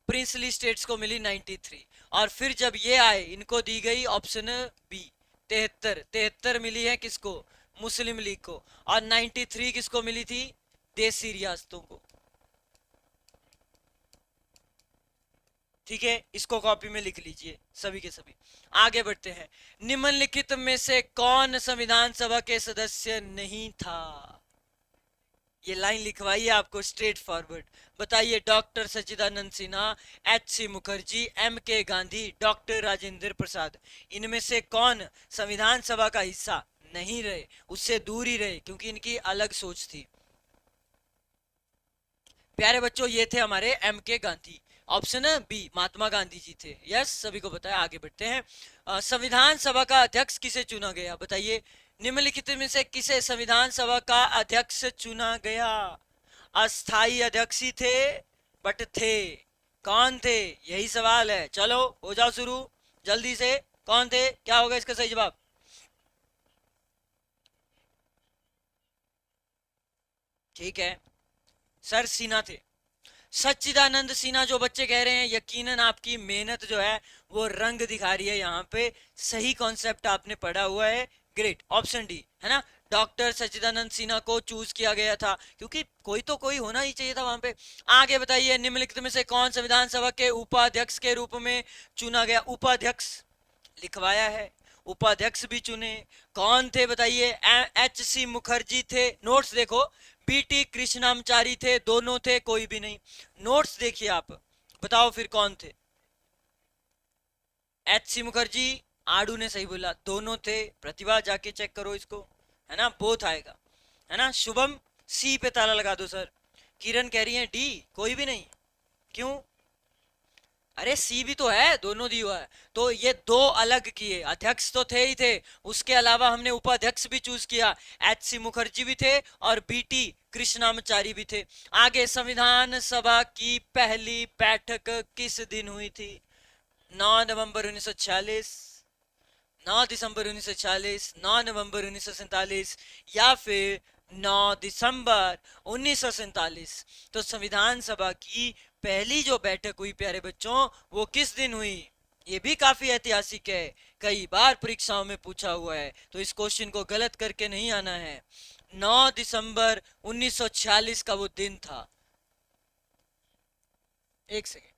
प्रिंसली स्टेट्स को मिली 93। और फिर जब ये आए इनको दी गई ऑप्शन बी 73। 73 मिली है किसको? मुस्लिम लीग को। और 93 किसको मिली थी? देसी रियासतों को। ठीक है, इसको कॉपी में लिख लीजिए सभी के सभी। आगे बढ़ते हैं। निम्नलिखित में से कौन संविधान सभा के सदस्य नहीं था? ये लाइन लिखवाइए आपको स्ट्रेट फॉरवर्ड। बताइए, doctor Sachchidananda Sinha, H C Mukherjee, M K Gandhi, doctor Rajendra प्रसाद, इनमें से कौन संविधान सभा का हिस्सा नहीं रहे, उससे दूर ही रहे, क्योंकि इनकी अलग सोच थी। प्यारे बच्चों ये थे हमारे M K Gandhi. Option B Mahatma Gandhi ji थे। यस, सभी को बताया। आगे बढ़ते हैं। संविधान सभा का अध्यक्ष किसे चुना गया? बताइए, निम्नलिखित में से किसे संविधान सभा का अध्यक्ष चुना गया? अस्थाई अध्यक्ष ही थे, बट थे कौन थे? यही सवाल है। चलो हो जाओ शुरू जल्दी से, कौन थे? क्या होगा इसका सही जवाब? ठीक है सर, सिन्हा थे। सच्चिदानंद सिन्हा जो बच्चे कह रहे हैं, यकीनन आपकी मेहनत जो है वो रंग दिखा रही है यहाँ पे। सही कॉन्सेप्ट आपने पढ़ा हुआ है, ग्रेट। ऑप्शन डी है ना, डॉक्टर सच्चिदानंद सिन्हा को चूज किया गया था, क्योंकि कोई तो कोई होना ही चाहिए था वहां पे। आगे बताइए, निम्नलिखित में से कौन संविधान सभा के उपाध्यक्ष के रूप में चुना गया? उपाध्यक्ष लिखवाया है, उपाध्यक्ष भी चुने। कौन थे बताइए? एच सी मुखर्जी थे। नोट्स देखो, बीटी कृष्णामचारी थे, दोनों थे, कोई भी नहीं। नोट्स देखिए आप, बताओ फिर कौन थे? एच सी मुखर्जी, आड़ू ने सही बोला, दोनों थे। प्रतिभा जाके चेक करो इसको, है ना, बोथ आएगा, है ना। शुभम सी पे ताला लगा दो सर। किरण कह रही है डी, कोई भी नहीं, क्यों? अरे सी भी तो है, दोनों दिया है। तो ये दो अलग किए, अध्यक्ष तो थे ही थे, उसके अलावा हमने उपाध्यक्ष भी चूज किया। एच सी मुखर्जी भी थे और बीटी कृष्णामचारी भी थे। आगे, संविधान सभा की पहली बैठक किस दिन हुई थी? 9 नवंबर 1946, 9 दिसंबर 1940, 9 नवंबर 1947 या फिर 9 दिसंबर 1947। तो संविधान सभा की पहली जो बैठक हुई प्यारे बच्चों, वो किस दिन हुई? ये भी काफी ऐतिहासिक है, कई बार परीक्षाओं में पूछा हुआ है, तो इस क्वेश्चन को गलत करके नहीं आना है। 9 दिसंबर 1946 का वो दिन था। एक सेकेंड,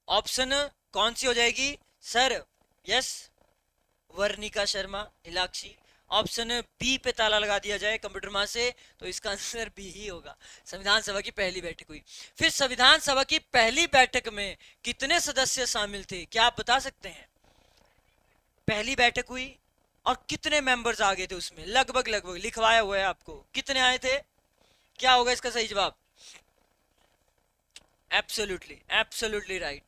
ऑप्शन कौन सी हो जाएगी sir? Yes, Varnika Sharma, Neelakshi. Option B पे ताला लगा दिया जाए कंप्यूटर मां से, तो इसका आंसर बी ही होगा। संविधान सभा की पहली बैठक हुई। फिर संविधान सभा की पहली बैठक में कितने सदस्य शामिल थे, क्या आप बता सकते हैं? पहली बैठक हुई और कितने मेंबर्स आ गए थे उसमें? लगभग लगभग लिखवाया हुआ है आपको, कितने आए थे? क्या होगा इसका सही जवाब? Absolutely, absolutely right.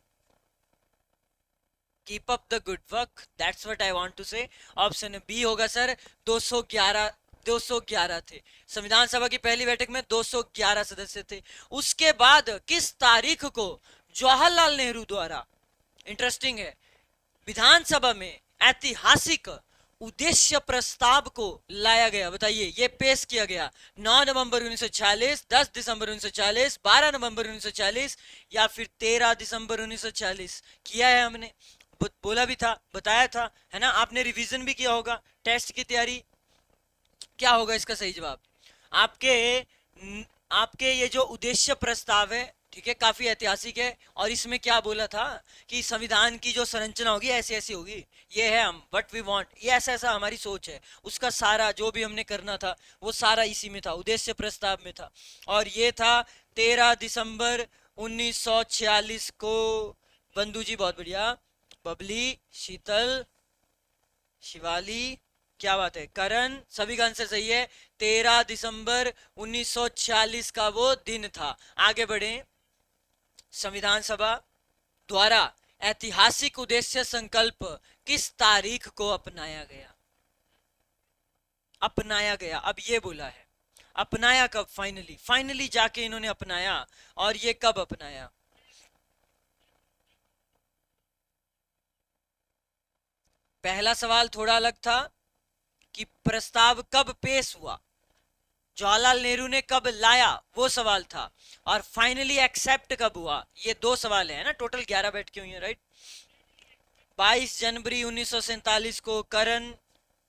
Keep up the good work, that's what I want to say. Option B होगा सर, 211, 211 थे। संविधान सभा की पहली बैठक में 211 सदस्य थे। उसके बाद किस तारीख को जवाहरलाल नेहरू द्वारा, इंटरेस्टिंग है, विधानसभा में ऐतिहासिक उद्देश्य प्रस्ताव को लाया गया? बताइए, ये पेश किया गया 9 नवंबर 1940, 10 दिसंबर 1940, 12 नवंबर 1940 या फिर 13 दिसंबर 1940? किया है हमने, बोला भी था, बताया था, है ना। आपने रिवीजन भी किया होगा, टेस्ट की तैयारी। क्या होगा इसका सही जवाब? आपके आपके ये जो उद्देश्य प्रस्ताव है, ठीक है, काफी ऐतिहासिक है। और इसमें क्या बोला था कि संविधान की जो संरचना होगी ऐसी ऐसी होगी, ये है हम व्हाट वी वांट, ये ऐसा ऐसा हमारी सोच है। उसका सारा जो भी हमने करना था वो सारा इसी में था, उद्देश्य प्रस्ताव में था। और ये था 13 दिसंबर 1946 को। बंधु जी बहुत बढ़िया, बबली, शीतल, शिवाली, क्या बात है, करण, सभी का आंसर सही है। 13 दिसंबर 1946 का वो दिन था। आगे बढ़े, संविधान सभा द्वारा ऐतिहासिक उद्देश्य संकल्प किस तारीख को अपनाया गया? अपनाया गया, अब ये बोला है, अपनाया कब? फाइनली, फाइनली जाके इन्होंने अपनाया, और ये कब अपनाया? पहला सवाल थोड़ा अलग था कि प्रस्ताव कब पेश हुआ, जवाहरलाल नेहरू ने कब लाया, वो सवाल था। और फाइनली एक्सेप्ट कब हुआ, ये दो सवाल है ना। टोटल 11 बैठकें हुई हैं, राइट। 22 जनवरी 1947 को। करण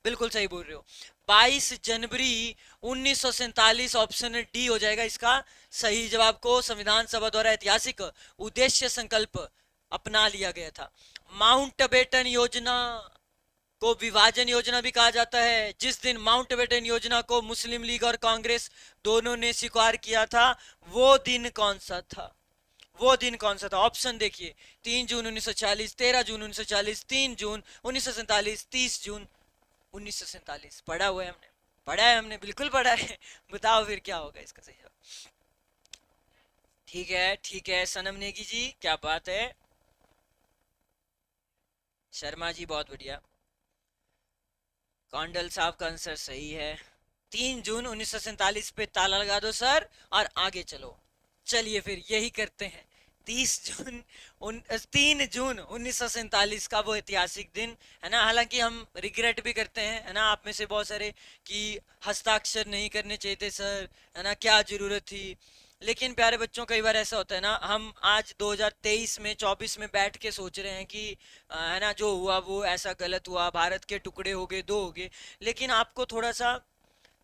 बिल्कुल सही बोल रहे हो, 22 जनवरी 1947, ऑप्शन डी हो जाएगा इसका सही जवाब को संविधान सभा द्वारा ऐतिहासिक उद्देश्य संकल्प अपना लिया गया था। माउंटबेटन योजना को विभाजन योजना भी कहा जाता है। जिस दिन माउंटबेटन योजना को मुस्लिम लीग और कांग्रेस दोनों ने स्वीकार किया था, वो दिन कौन सा था? वो दिन कौन सा था? ऑप्शन देखिए, 3 जून 1940, 13 जून 1940, 3 जून 1947, 30 जून 1947। पढ़ा हुआ है हमने, पढ़ा है हमने, बिल्कुल पढ़ा है। बताओ फिर क्या होगा इसका सही जवाब? ठीक है, ठीक है सनम नेगी जी, क्या बात है। शर्मा जी बहुत बढ़िया, कौंडल साहब का आंसर सही है। 3 जून 1947 पे ताला लगा दो सर और आगे चलो। चलिए फिर यही करते हैं। 3 जून 1947 का वो ऐतिहासिक दिन है ना। हालांकि हम रिग्रेट भी करते हैं, है ना, आप में से बहुत सारे, कि हस्ताक्षर नहीं करने चाहिए थे सर, है ना, क्या जरूरत थी। लेकिन प्यारे बच्चों, कई बार ऐसा होता है ना, हम आज 2023 में 24 में बैठ के सोच रहे हैं कि है ना, जो हुआ वो ऐसा गलत हुआ, भारत के टुकड़े हो गए, दो हो गए। लेकिन आपको थोड़ा सा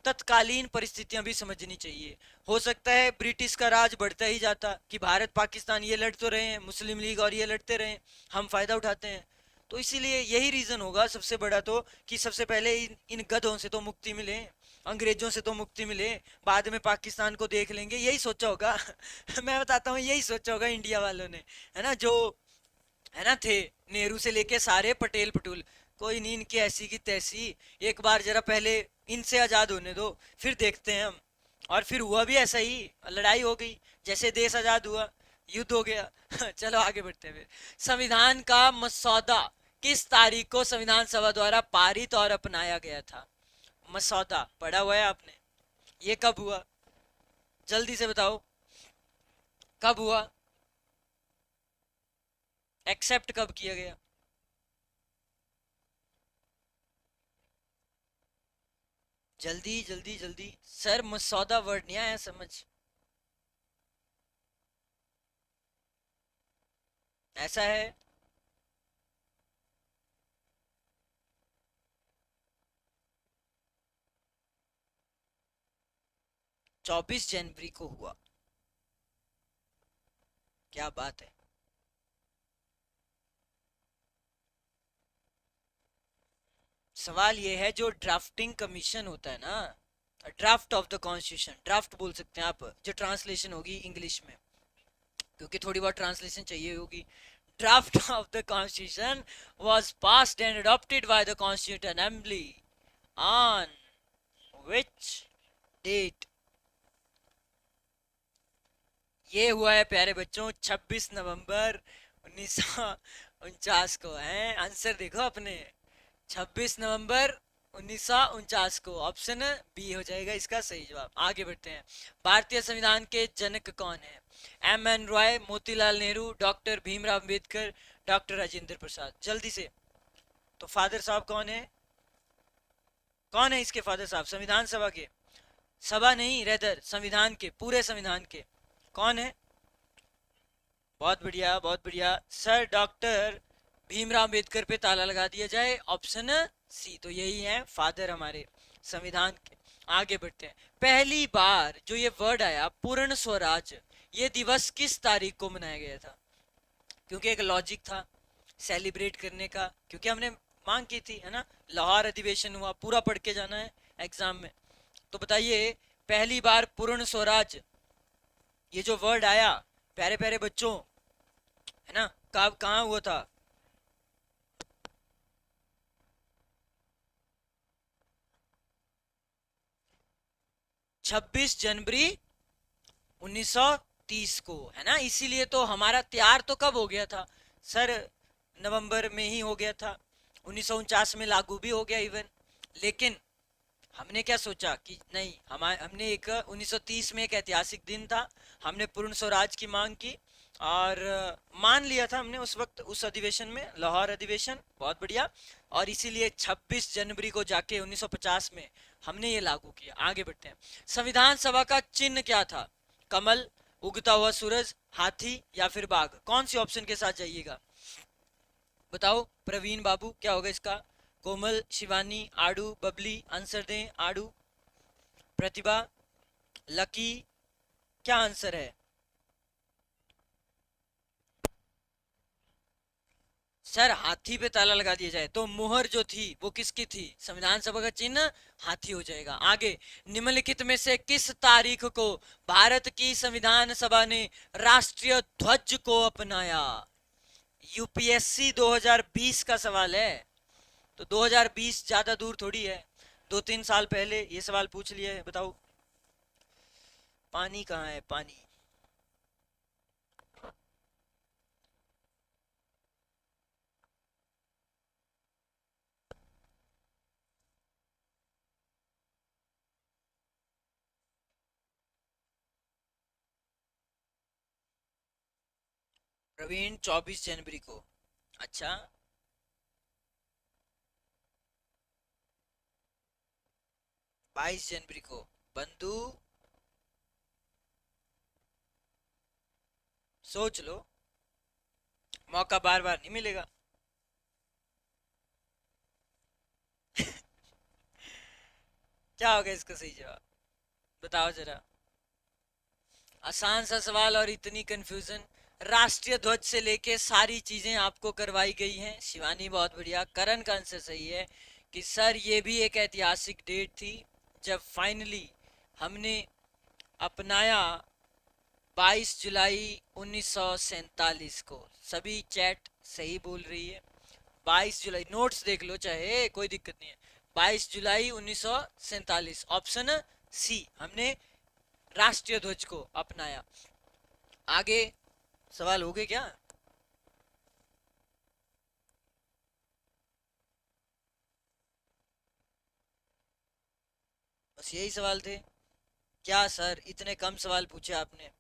तत्कालीन परिस्थितियां भी समझनी चाहिए। हो सकता है ब्रिटिश का राज बढ़ता ही जाता कि भारत पाकिस्तान ये लड़ तो रहे हैं, मुस्लिम लीग और ये लड़ते रहे, हम फायदा उठाते हैं। तो इसीलिए यही रीजन होगा सबसे बड़ा तो, कि सबसे पहले इन गधों से तो मुक्ति मिले, अंग्रेजों से तो मुक्ति मिले, बाद में पाकिस्तान को देख लेंगे, यही सोचा होगा। मैं बताता हूँ, यही सोचा होगा इंडिया वालों ने, है ना, जो है ना थे, नेहरू से लेके सारे पटेल पटूल, कोई नहीं इनकी ऐसी की तैसी, एक बार जरा पहले इनसे आजाद होने दो, फिर देखते हैं हम। और फिर हुआ भी ऐसा ही, लड़ाई हो गई, जैसे देश आजाद हुआ युद्ध हो गया। चलो आगे बढ़ते हैं फिर। संविधान का मसौदा किस तारीख को संविधान सभा द्वारा पारित और अपनाया गया था? मसौदा पढ़ा हुआ है आपने? ये कब हुआ, जल्दी से बताओ, कब हुआ, एक्सेप्ट कब किया गया? जल्दी जल्दी जल्दी सर, मसौदा वर्ड नहीं आया समझ? ऐसा है। 24 जनवरी को हुआ। क्या बात है। सवाल ये है, जो ड्राफ्टिंग कमीशन होता है ना, draft of the constitution, draft बोल सकते हैं आप, जो ट्रांसलेशन होगी इंग्लिश में, क्योंकि थोड़ी बहुत ट्रांसलेशन चाहिए होगी। Draft of the constitution was passed and adopted by the constituent assembly on which date? ये हुआ है प्यारे बच्चों 26 नवंबर 1949 को है। आंसर देखो अपने, 26 नवंबर 1949 को, ऑप्शन बी हो जाएगा इसका सही जवाब। आगे बढ़ते हैं। भारतीय संविधान के जनक कौन है? M N Roy, Motilal Nehru, doctor Bhimrao Ambedkar, doctor Rajendra Prasad? जल्दी से। तो फादर साहब कौन है? कौन है इसके फादर साहब संविधान सभा के? सभा नहीं, रेदर संविधान के, पूरे संविधान के कौन है? बहुत बढ़िया बहुत बढ़िया सर, डॉक्टर भीमराव अंबेडकर पे ताला लगा दिया जाए, ऑप्शन सी, तो यही है फादर हमारे संविधान के। आगे बढ़ते हैं। पहली बार जो ये वर्ड आया पूर्ण स्वराज, ये दिवस किस तारीख को मनाया गया था? क्योंकि एक लॉजिक था सेलिब्रेट करने का, क्योंकि हमने मांग की थी, है ना, लाहौर अधिवेशन हुआ, पूरा पढ़ के जाना है एग्जाम में। तो बताइए, पहली बार पूर्ण स्वराज ये जो वर्ड आया प्यारे प्यारे बच्चों, है ना, कब कहाँ हुआ था? 26 जनवरी 1930 को, है ना। इसीलिए तो हमारा तैयार तो कब हो गया था सर? नवंबर में ही हो गया था, 1949 में लागू भी हो गया इवन। लेकिन हमने क्या सोचा कि नहीं, हमने एक 1930 में एक ऐतिहासिक दिन था, हमने पूर्ण स्वराज की मांग की, और मान लिया था हमने उस वक्त, उस अधिवेशन में, लाहौर अधिवेशन, बहुत बढ़िया। और इसीलिए 26 जनवरी को जाके 1950 में हमने ये लागू किया। आगे बढ़ते हैं। संविधान सभा का चिन्ह क्या था? कमल, उगता हुआ सूरज, हाथी या फिर बाघ? कौन सी ऑप्शन के साथ जाइएगा बताओ प्रवीण बाबू, क्या होगा इसका? कोमल, शिवानी, आड़ू, बबली? आंसर दें। आड़ू, प्रतिभा, लकी, क्या आंसर है? सर हाथी पे ताला लगा दिया जाए तो मुहर जो थी वो किसकी थी? संविधान सभा का चिन्ह हाथी हो जाएगा। आगे, निम्नलिखित में से किस तारीख को भारत की संविधान सभा ने राष्ट्रीय ध्वज को अपनाया? यूपीएससी 2020 का सवाल है, तो 2020 ज्यादा दूर थोड़ी है, 2-3 साल पहले ये सवाल पूछ लिया है। बताओ पानी कहाँ है, पानी? प्रवीण 24 जनवरी को। अच्छा, 22 जनवरी को। बंधु सोच लो, मौका बार बार नहीं मिलेगा। क्या होगा इसका सही जवाब? बताओ जरा। आसान सा सवाल और इतनी कंफ्यूजन। राष्ट्रीय ध्वज से लेके सारी चीजें आपको करवाई गई हैं। शिवानी बहुत बढ़िया। करण का आंसर सही है कि सर ये भी एक ऐतिहासिक डेट थी जब फाइनली हमने अपनाया 22 जुलाई 1947 को। सभी चैट सही बोल रही है। 22 जुलाई, नोट्स देख लो चाहे, कोई दिक्कत नहीं है। 22 जुलाई 1947, ऑप्शन सी, हमने राष्ट्रीय ध्वज को अपनाया। आगे सवाल हो गए क्या? बस यही सवाल थे क्या सर? इतने कम सवाल पूछे आपने।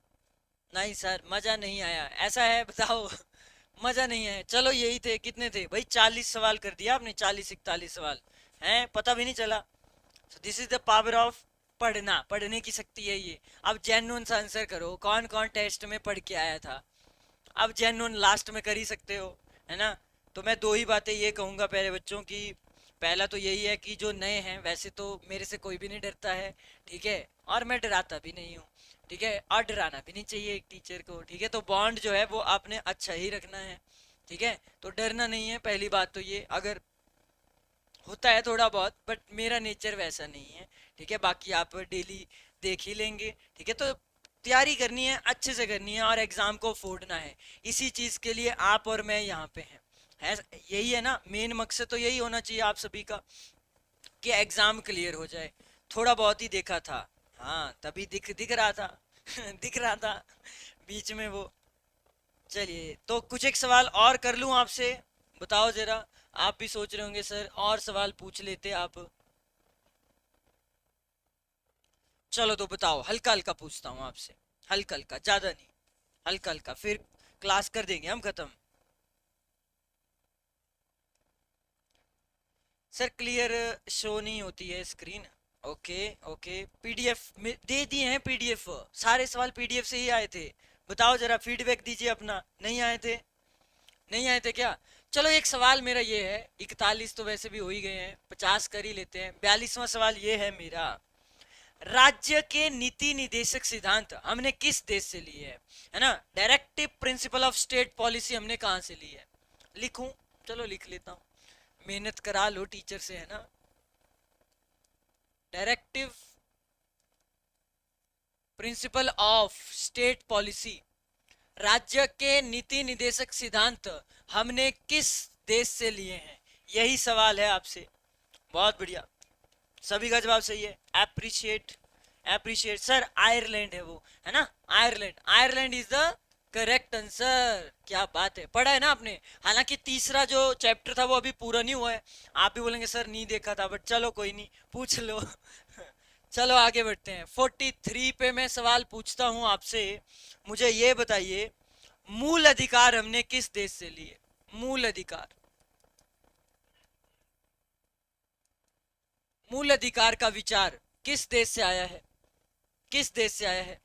नहीं सर, मजा नहीं आया, ऐसा है बताओ? मजा नहीं आया, चलो यही थे। कितने थे भाई? 40 सवाल कर दिया आपने, 40 41 सवाल हैं, पता भी नहीं चला। This is the power of पढ़ना, पढ़ने की शक्ति है ये। अब जेन्युइन सा आंसर करो, कौन कौन टेस्ट में पढ़ के आया था? अब जेन्युइन लास्ट में कर ही सकते हो, है ना? तो मैं दो ही बातें ये कहूंगा प्यारे बच्चों की। पहला तो यही है कि जो नए हैं, वैसे तो मेरे से कोई भी नहीं डरता है, ठीक है, और मैं डराता भी नहीं हूँ, ठीक है, और डराना भी नहीं चाहिए एक टीचर को, ठीक है। तो बॉन्ड जो है वो आपने अच्छा ही रखना है, ठीक है। तो डरना नहीं है, पहली बात तो ये। अगर होता है थोड़ा बहुत, बट मेरा नेचर वैसा नहीं है, ठीक है। बाकी आप डेली देख ही लेंगे, ठीक है। तो तैयारी करनी है, अच्छे से करनी है, और एग्जाम को फोड़ना है। इसी चीज के लिए आप और मैं यहाँ पे हैं, है यही है ना मेन मकसद? तो यही होना चाहिए आप सभी का कि एग्जाम क्लियर हो जाए। थोड़ा बहुत ही देखा था, हाँ, तभी दिख दिख रहा था दिख रहा था बीच में वो। चलिए, तो कुछ एक सवाल और कर लूं आपसे, बताओ जरा। आप भी सोच रहे होंगे सर और सवाल पूछ लेते आप। चलो तो बताओ, हल्का हल्का पूछता हूँ आपसे, हल्का हल्का, ज्यादा नहीं, हल्का हल्का, फिर क्लास कर देंगे हम खत्म। सर क्लियर शो नहीं होती है स्क्रीन। ओके ओके, पीडीएफ दे दिए हैं, पीडीएफ, सारे सवाल पीडीएफ से ही आए थे। बताओ जरा, फीडबैक दीजिए अपना। नहीं आए थे? नहीं आए थे क्या? चलो एक सवाल मेरा ये है, 41 तो वैसे भी हो ही गए हैं, 50 कर ही लेते हैं। 42वां सवाल ये है मेरा, राज्य के नीति निदेशक सिद्धांत हमने किस देश से लिए है ना? Directive principle of state policy हमने कहां से ली है? लिखूं? चलो लिख लेता हूं, मेहनत करा लो टीचर से, है ना। Directive principle of state policy, राज्य के नीति निदेशक सिद्धांत हमने किस देश से लिए हैं? यही सवाल है आपसे। बहुत बढ़िया, सभी का जवाब सही है। अप्रिशिएट, अप्रिशिएट सर, आयरलैंड है वो, है ना? Ireland, Ireland is the correct answer. क्या बात है, पढ़ा है ना आपने? हालांकि तीसरा जो चैप्टर था वो अभी पूरा नहीं हुआ है। आप भी बोलेंगे सर नहीं देखा था, बट चलो कोई नहीं, पूछ लो चलो आगे बढ़ते हैं। 43 पे मैं सवाल पूछता हूं आपसे, मुझे ये बताइए, मूल अधिकार हमने किस देश से लिए? मूल अधिकार, मूल अधिकार का विचार किस देश से आया है? किस देश से आया है?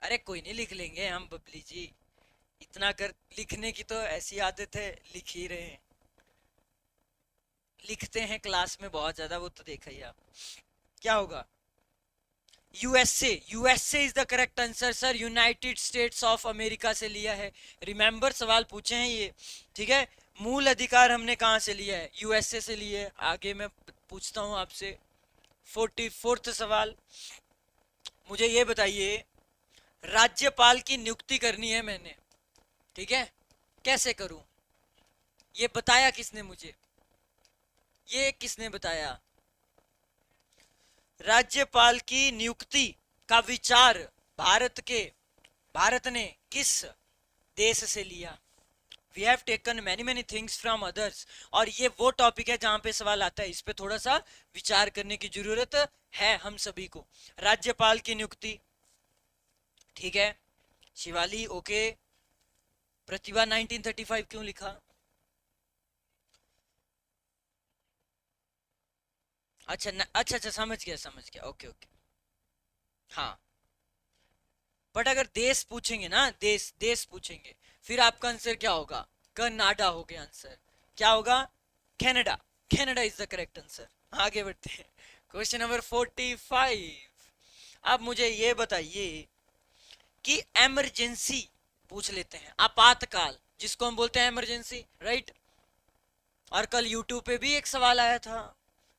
अरे कोई नहीं, लिख लेंगे हम बबली जी, इतना कर, लिखने की तो ऐसी आदत है, लिख ही रहे हैं। लिखते हैं क्लास में बहुत ज्यादा, वो तो देखा ही आप। क्या होगा? USA, USA is the correct answer sir, United states of America से लिया है। रिमेंबर सवाल पूछे हैं ये, ठीक है। मूल अधिकार हमने कहां से लिया है? यूएसए से लिए है। आगे मैं पूछता हूं आपसे 44th सवाल, मुझे ये बताइए, राज्यपाल की नियुक्ति करनी है मैंने, ठीक है, कैसे करूं? ये बताया किसने मुझे? ये किसने बताया? राज्यपाल की नियुक्ति का विचार भारत ने किस देश से लिया? We have taken many many things from others, और ये वो टॉपिक है जहां पे सवाल आता है, इस पे थोड़ा सा विचार करने की जरूरत है हम सभी को। राज्यपाल की नियुक्ति, ठीक है। शिवाली ओके। प्रतिभा 1935 क्यों लिखा? अच्छा अच्छा अच्छा, समझ गया समझ गया, ओके ओके। हाँ, बट अगर देश पूछेंगे ना, देश देश पूछेंगे, फिर आपका आंसर क्या होगा? कनाडा हो गया आंसर। क्या होगा? Canada, Canada is the correct answer. आगे बढ़ते हैं, क्वेश्चन नंबर 45। अब मुझे ये बताइए कि इमरजेंसी पूछ लेते हैं, आपातकाल जिसको हम बोलते हैं इमरजेंसी, राइट। और कल यूट्यूब पे भी एक सवाल आया था,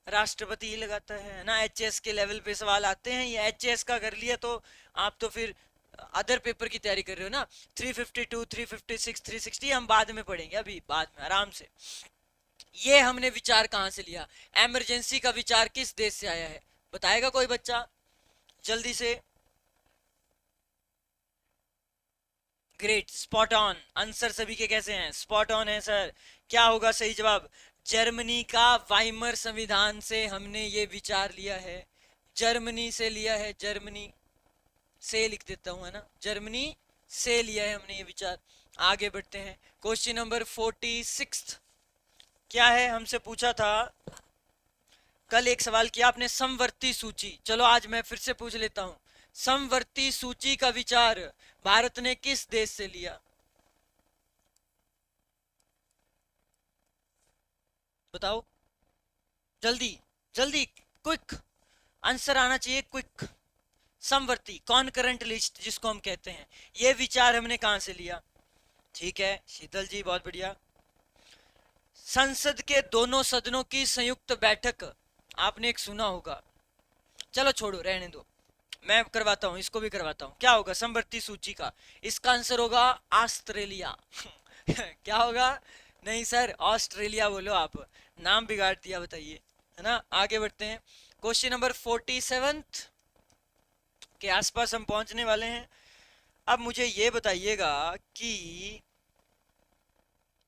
राष्ट्रपति ही लगाता है ना, एचएस के लेवल पे सवाल आते हैं, ये एचएस का कर लिया तो आप तो फिर अदर पेपर की तैयारी कर रहे हो ना। 352, 356, 360 हम बाद में पढ़ेंगे, अभी बाद में आराम से। ये हमने विचार कहां से लिया, इमरजेंसी का विचार किस देश से आया है, बताएगा कोई बच्चा जल्दी से। ग्रेट, स्पॉट ऑन आंसर सभी के कैसे हैं, स्पॉट ऑन है सर। क्या होगा सही जवाब, जर्मनी का वाइमर संविधान से हमने ये विचार लिया है, जर्मनी से लिया है, जर्मनी से लिख देता हूं है ना, जर्मनी से लिया है हमने ये विचार। आगे बढ़ते हैं, क्वेश्चन नंबर 46 क्या है, हमसे पूछा था कल एक सवाल किया आपने, समवर्ती सूची। चलो आज मैं फिर से पूछ लेता हूं, समवर्ती सूची का विचार भारत ने किस देश से लिया, बताओ जल्दी जल्दी, क्विक आंसर आना चाहिए, क्विक। समवर्ती कॉनकरेंट लिस्ट जिसको हम कहते हैं, ये विचार हमने कहां से लिया, ठीक है शीतल जी बहुत बढ़िया। संसद के दोनों सदनों की संयुक्त बैठक आपने एक सुना होगा, चलो छोड़ो रहने दो, मैं करवाता हूं, इसको भी करवाता हूं। क्या होगा समवर्ती सूची का, इसका आंसर होगा ऑस्ट्रेलिया। क्या होगा, नहीं सर ऑस्ट्रेलिया बोलो आप, नाम बिगाड़ दिया, बताइए है ना। आगे बढ़ते हैं, क्वेश्चन नंबर 47 के आसपास हम पहुंचने वाले हैं। अब मुझे ये बताइएगा कि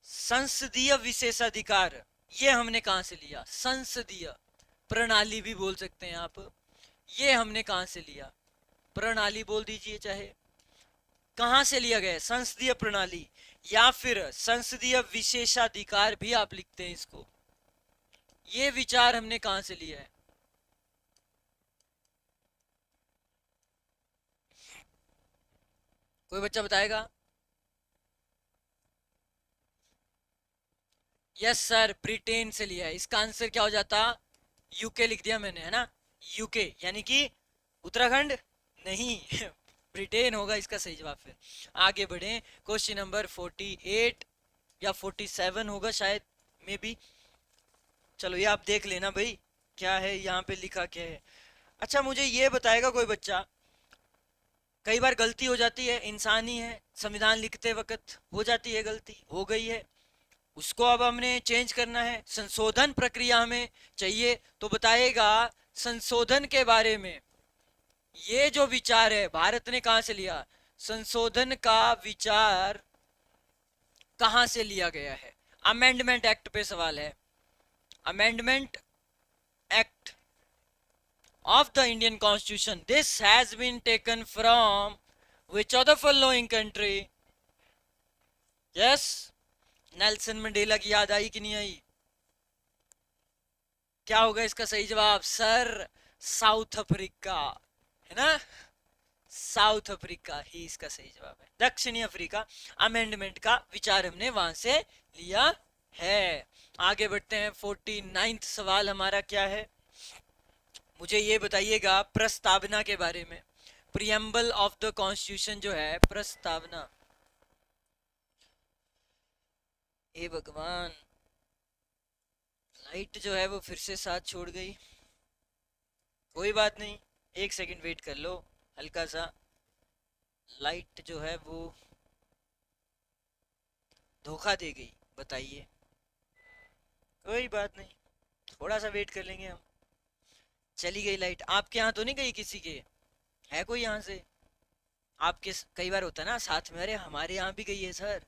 संसदीय विशेषाधिकार ये हमने कहां से लिया, संसदीय प्रणाली भी बोल सकते हैं आप, ये हमने कहां से लिया, प्रणाली बोल दीजिए चाहे, कहां से लिया गया संसदीय प्रणाली, या फिर संसदीय विशेषाधिकार भी आप लिखते हैं इसको, ये विचार हमने कहां से लिया है, कोई बच्चा बताएगा। यस सर ब्रिटेन से लिया है, इसका आंसर क्या हो जाता, यूके लिख दिया मैंने है ना, यूके यानी कि उत्तराखंड नहीं। ब्रिटेन होगा इसका सही जवाब। फिर आगे बढ़े, क्वेश्चन नंबर 48 या 47 होगा शायद, मे बी, चलो ये आप देख लेना भाई क्या है यहाँ पे लिखा क्या है। अच्छा मुझे ये बताएगा कोई बच्चा, कई बार गलती हो जाती है, इंसान ही है, संविधान लिखते वक्त हो जाती है गलती, हो गई है, उसको अब हमने चेंज करना है, संशोधन प्रक्रिया हमें चाहिए, तो बताएगा संशोधन के बारे में, ये जो विचार है भारत ने कहां से लिया, संशोधन का विचार कहां से लिया गया है। अमेंडमेंट एक्ट पे सवाल है, amendment act of the Indian Constitution. This has been taken from which of the following country? Yes, Nelson Mandela की याद आई कि नहीं आई, क्या होगा इसका सही जवाब सर, साउथ अफ्रीका है ना, साउथ अफ्रीका ही इसका सही जवाब है, दक्षिणी अफ्रीका। अमेंडमेंट का विचार हमने वहां से लिया है। आगे बढ़ते हैं, 49th सवाल हमारा क्या है, मुझे ये बताइएगा प्रस्तावना के बारे में, प्रियम्बल ऑफ द कॉन्स्टिट्यूशन जो है, प्रस्तावना, हे भगवान लाइट जो है वो फिर से साथ छोड़ गई, कोई बात नहीं, एक सेकंड वेट कर लो, हल्का सा लाइट जो है वो धोखा दे गई, बताइए, कोई बात नहीं, थोड़ा सा वेट कर लेंगे हम। चली गई लाइट, आपके यहाँ तो नहीं गई किसी के, है कोई यहाँ से आपके, कई बार होता है ना साथ में, अरे हमारे यहाँ भी गई है सर।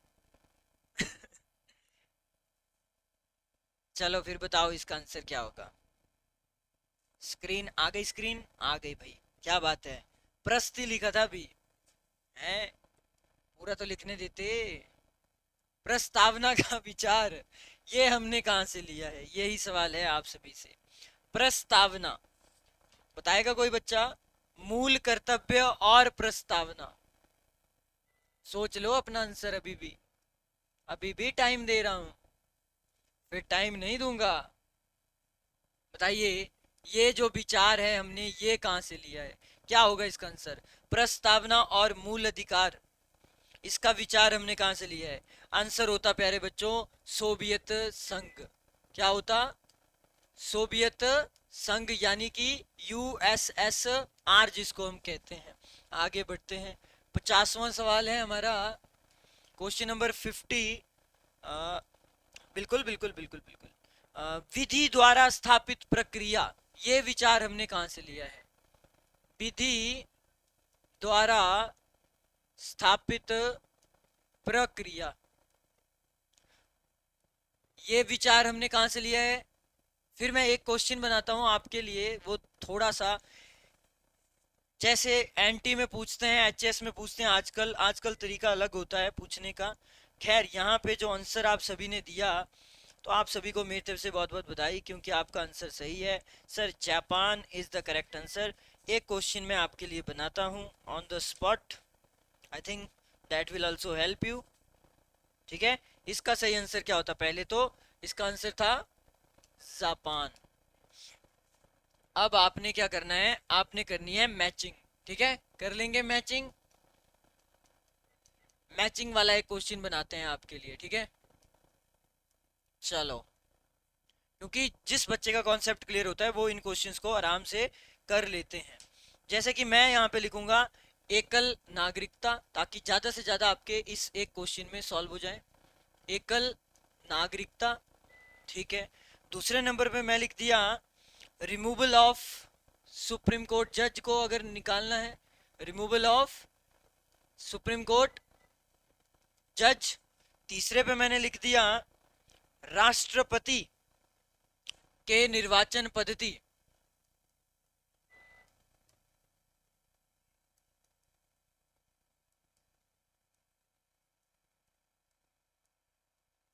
चलो फिर बताओ इसका आंसर क्या होगा, स्क्रीन आ गई, स्क्रीन आ गई भाई, क्या बात है, प्रस्ति लिखा था अभी है, पूरा तो लिखने देते। प्रस्तावना का विचार ये हमने कहां से लिया है, यही सवाल है आप सभी से, प्रस्तावना बताएगा कोई बच्चा, मूल कर्तव्य और प्रस्तावना, सोच लो अपना आंसर, अभी भी टाइम दे रहा हूं, फिर टाइम नहीं दूंगा, बताइए, ये जो विचार है हमने ये कहाँ से लिया है? क्या होगा इसका आंसर? प्रस्तावना और मूल अधिकार, इसका विचार हमने कहाँ से लिया है? आंसर होता प्यारे बच्चों सोवियत संघ। क्या होता? सोवियत संघ, यानी कि यूएसएसआर जिसको हम कहते हैं। आगे बढ़ते हैं, 50वां सवाल है हमारा, क्वेश्चन नंबर 50। बिल्कुल बिल्कुल बिल्कुल बिल्कुल। विधि द्वारा स्थापित प्रक्रिया, ये विचार हमने कहां से लिया है? विधि द्वारा स्थापित प्रक्रिया, ये विचार हमने कहां से लिया है? फिर मैं एक क्वेश्चन बनाता हूं आपके लिए, वो थोड़ा सा जैसे एनटी में पूछते हैं, एचएस में पूछते हैं, आजकल आजकल तरीका अलग होता है पूछने का। खैर, यहाँ पे जो आंसर आप सभी ने दिया, तो आप सभी को मेरी तरफ से बहुत बहुत बधाई, क्योंकि आपका आंसर सही है sir. Japan is the correct answer. एक क्वेश्चन मैं आपके लिए बनाता हूँ on the spot, I think that will also help you. ठीक है, इसका सही आंसर क्या होता? पहले तो इसका आंसर था जापान। अब आपने क्या करना है? आपने करनी है मैचिंग। ठीक है, कर लेंगे मैचिंग। मैचिंग वाला एक क्वेश्चन बनाते हैं आपके लिए, ठीक है? चलो, क्योंकि जिस बच्चे का कॉन्सेप्ट क्लियर होता है वो इन क्वेश्चंस को आराम से कर लेते हैं। जैसे कि मैं यहाँ पे लिखूंगा एकल नागरिकता, ताकि ज्यादा से ज्यादा आपके इस एक क्वेश्चन में सॉल्व हो जाए। एकल नागरिकता, ठीक है। दूसरे नंबर पे मैं लिख दिया रिमूवल ऑफ सुप्रीम कोर्ट जज को अगर निकालना है, रिमूवल ऑफ सुप्रीम कोर्ट जज। तीसरे पे मैंने लिख दिया राष्ट्रपति के निर्वाचन पद्धति।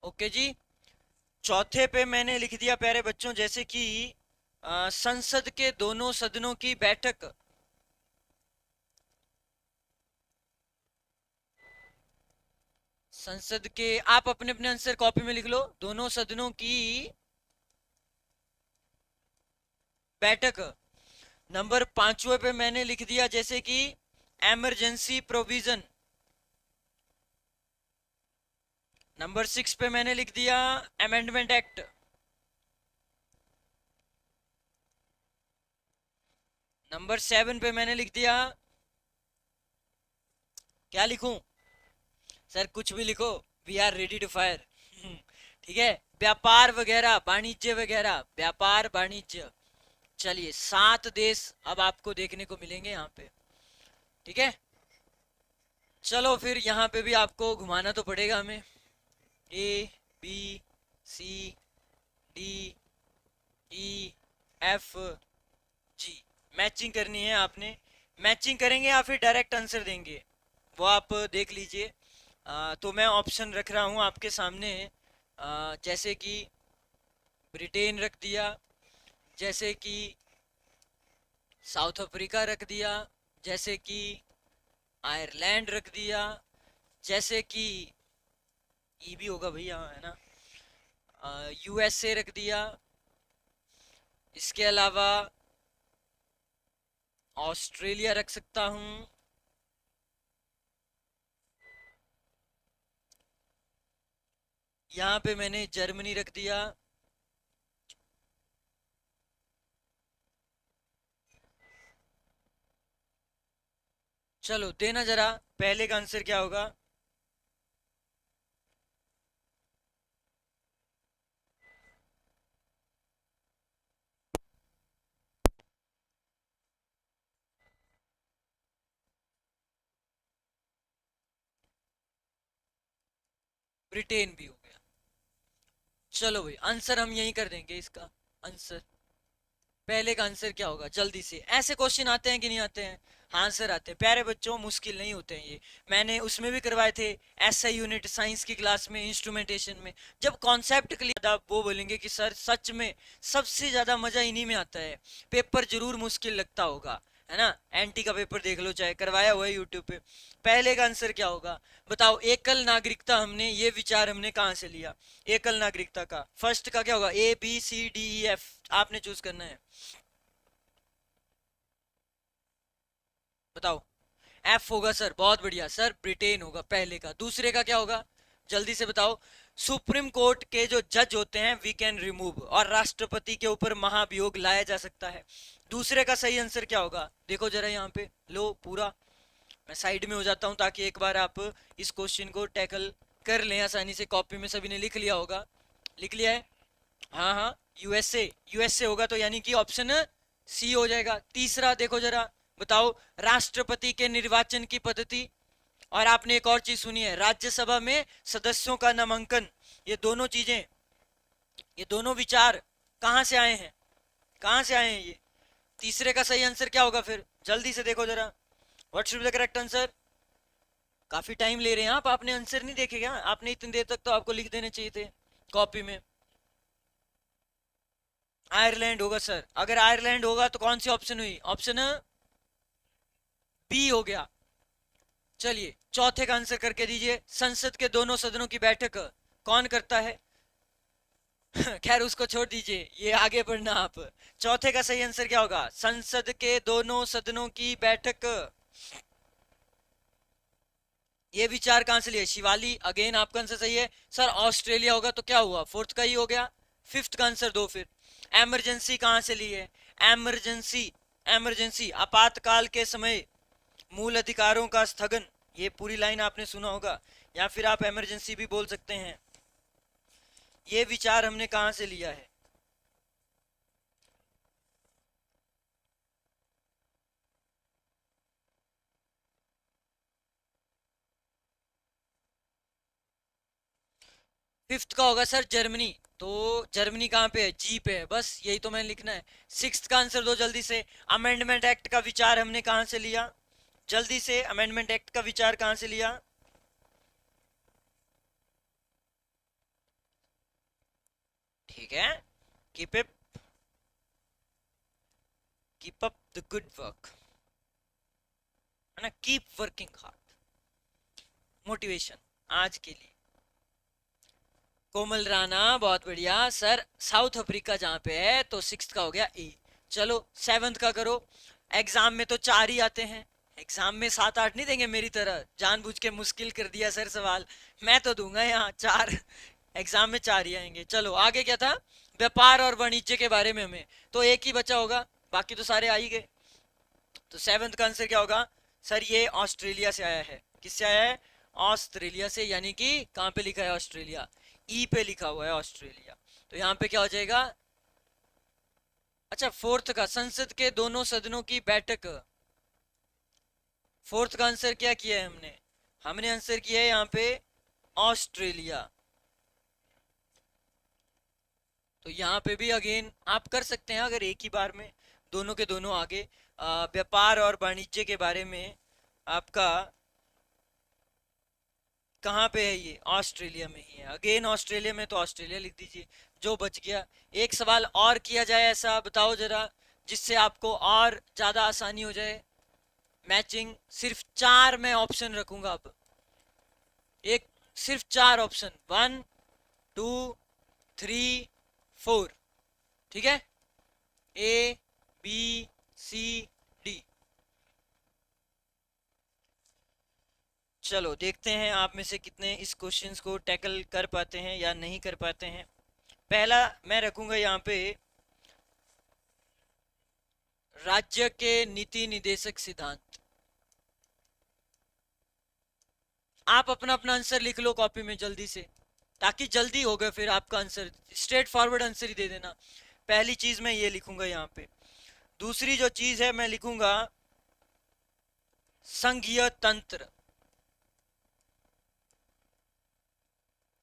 ओके जी। चौथे पे मैंने लिख दिया प्यारे बच्चों, जैसे कि संसद के दोनों सदनों की बैठक। संसद के, आप अपने अपने आंसर कॉपी में लिख लो, दोनों सदनों की बैठक। नंबर 5वें पे मैंने लिख दिया जैसे कि एमरजेंसी प्रोविजन। नंबर 6 पे मैंने लिख दिया अमेंडमेंट एक्ट। नंबर 7 पे मैंने लिख दिया, क्या लिखूं सर? कुछ भी लिखो, we are ready to fire. ठीक है, व्यापार वगैरह, वाणिज्य वगैरह, व्यापार वाणिज्य। चलिए, 7 देश अब आपको देखने को मिलेंगे यहाँ पे, ठीक है? चलो फिर यहाँ पे भी आपको घुमाना तो पड़ेगा हमें। A B C D E F G, matching करनी है आपने। मैचिंग करेंगे या फिर डायरेक्ट आंसर देंगे, वो आप देख लीजिए। तो मैं ऑप्शन रख रहा हूँ आपके सामने, जैसे कि ब्रिटेन रख दिया, जैसे कि साउथ अफ्रीका रख दिया, जैसे कि आयरलैंड रख दिया, जैसे कि ई भी होगा भैया, है ना, यूएसए रख दिया, इसके अलावा ऑस्ट्रेलिया रख सकता हूं, यहाँ पे मैंने जर्मनी रख दिया। चलो देना जरा, पहले का आंसर क्या होगा? ब्रिटेन भी हो गया। चलो भाई, आंसर हम यही कर देंगे इसका आंसर। पहले का आंसर क्या होगा? जल्दी से, ऐसे क्वेश्चन आते हैं कि नहीं आते हैं? हाँ सर आते हैं प्यारे बच्चों, मुश्किल नहीं होते हैं ये। मैंने उसमें भी करवाए थे, एसआई यूनिट साइंस की क्लास में, इंस्ट्रूमेंटेशन में। जब कॉन्सेप्ट क्लियर, आप वो बोलेंगे कि सर सच में सबसे ज्यादा मजा इन्हीं में आता है। पेपर जरूर मुश्किल लगता होगा, है ना? एनटी का पेपर देख लो, चाहे करवाया हुआ है यूट्यूब पे। पहले का आंसर क्या होगा बताओ? एकल नागरिकता, हमने ये विचार हमने कहाँ से लिया? एकल नागरिकता का फर्स्ट का क्या होगा? A B C D E F, आपने चूज करना है। बताओ। एफ होगा सर, बहुत बढ़िया सर, ब्रिटेन होगा पहले का। दूसरे का क्या होगा, जल्दी से बताओ। सुप्रीम कोर्ट के जो जज होते हैं वी कैन रिमूव, और राष्ट्रपति के ऊपर महाभियोग लाया जा सकता है। दूसरे का सही आंसर क्या होगा, देखो जरा यहाँ पे, लो पूरा मैं साइड में हो जाता हूँ ताकि एक बार आप इस क्वेश्चन को टैकल कर लें आसानी से। कॉपी में सभी ने लिख लिया होगा, लिख लिया है, हाँ हाँ, यूएसए, यूएसए होगा तो यानी कि ऑप्शन सी हो जाएगा। तीसरा देखो जरा, बताओ राष्ट्रपति के निर्वाचन की पद्धति। और आपने एक और चीज सुनी है, राज्यसभा में सदस्यों का नामांकन। ये दोनों चीजें, ये दोनों विचार कहां से आए हैं, कहां से आए हैं ये। तीसरे का सही आंसर क्या होगा फिर, जल्दी से देखो जरा, what should be the correct answer. काफी टाइम ले रहे हैं आप, आपने आंसर नहीं देखे क्या, आपने इतनी देर तक तो आपको लिख देने चाहिए थे कॉपी में। आयरलैंड होगा सर, अगर आयरलैंड होगा तो कौन सी ऑप्शन हुई, ऑप्शन बी हो गया। चलिए चौथे का आंसर करके दीजिए, संसद के दोनों सदनों की बैठक कौन करता है। खैर उसको छोड़ दीजिए, ये आगे बढ़ना आप। चौथे का सही आंसर क्या होगा, संसद के दोनों सदनों की बैठक। ये विचार कहां से लिए, शिवाली, अगेन आपका आंसर सही है सर। ऑस्ट्रेलिया होगा तो क्या हुआ, फोर्थ का ही हो गया। फिफ्थ का आंसर दो फिर। एमरजेंसी कहां से ली है, एमरजेंसी, एमरजेंसी आपातकाल के समय मूल अधिकारों का स्थगन, ये पूरी लाइन आपने सुना होगा, या फिर आप इमरजेंसी भी बोल सकते हैं। ये विचार हमने कहां से लिया है, फिफ्थ का होगा सर जर्मनी। तो जर्मनी कहां पे है, जी पे है, बस यही तो मैंने लिखना है। सिक्स्थ का आंसर दो जल्दी से। अमेंडमेंट एक्ट का विचार हमने कहां से लिया, जल्दी से, अमेंडमेंट एक्ट का विचार कहां से लिया। ठीक है, keep it, keep up the good work, है ना, कीप वर्किंग हार्ड, मोटिवेशन आज के लिए। कोमल राणा, बहुत बढ़िया सर। साउथ अफ्रीका जहां पे है, तो सिक्स्थ का हो गया ए। चलो सेवंथ का करो। एग्जाम में तो चार ही आते हैं, एग्जाम में सात आठ नहीं देंगे मेरी तरह, जानबूझ के मुश्किल कर दिया सर सवाल, मैं तो दूंगा यहाँ चार। एग्जाम में चार ही आएंगे। चलो आगे क्या था, व्यापार और वाणिज्य के बारे में हमें, तो एक ही बचा होगा, बाकी तो सारे आ ही गए। तो सेवंथ का आंसर क्या होगा सर, ये ऑस्ट्रेलिया से आया है, किससे आया है, ऑस्ट्रेलिया से, यानी कि कहां पे लिखा है ऑस्ट्रेलिया, ई पे लिखा हुआ है ऑस्ट्रेलिया। तो यहाँ पे क्या हो जाएगा, अच्छा फोर्थ का, संसद के दोनों सदनों की बैठक। फोर्थ का आंसर क्या किया है हमने, हमने आंसर किया है यहाँ पे ऑस्ट्रेलिया। तो यहाँ पे भी अगेन आप कर सकते हैं, अगर एक ही बार में दोनों के दोनों आगे। व्यापार और वाणिज्य के बारे में आपका कहाँ पे है, ये ऑस्ट्रेलिया में ही है। अगेन ऑस्ट्रेलिया में, तो ऑस्ट्रेलिया लिख दीजिए, जो बच गया। एक सवाल और किया जाए ऐसा, बताओ जरा, जिससे आपको और ज्यादा आसानी हो जाए। मैचिंग सिर्फ चार मैं ऑप्शन रखूंगा अब, एक सिर्फ चार ऑप्शन, 1 2 3 4, ठीक है, ए बी सी डी। चलो देखते हैं आप में से कितने इस क्वेश्चंस को टैकल कर पाते हैं या नहीं कर पाते हैं। पहला मैं रखूंगा यहाँ पे, राज्य के नीति निदेशक सिद्धांत। आप अपना अपना आंसर लिख लो कॉपी में जल्दी से, ताकि जल्दी हो गए फिर आपका आंसर, स्ट्रेट फॉरवर्ड आंसर ही दे देना। पहली चीज मैं ये लिखूंगा यहाँ पे। दूसरी जो चीज है मैं लिखूंगा संघीय तंत्र,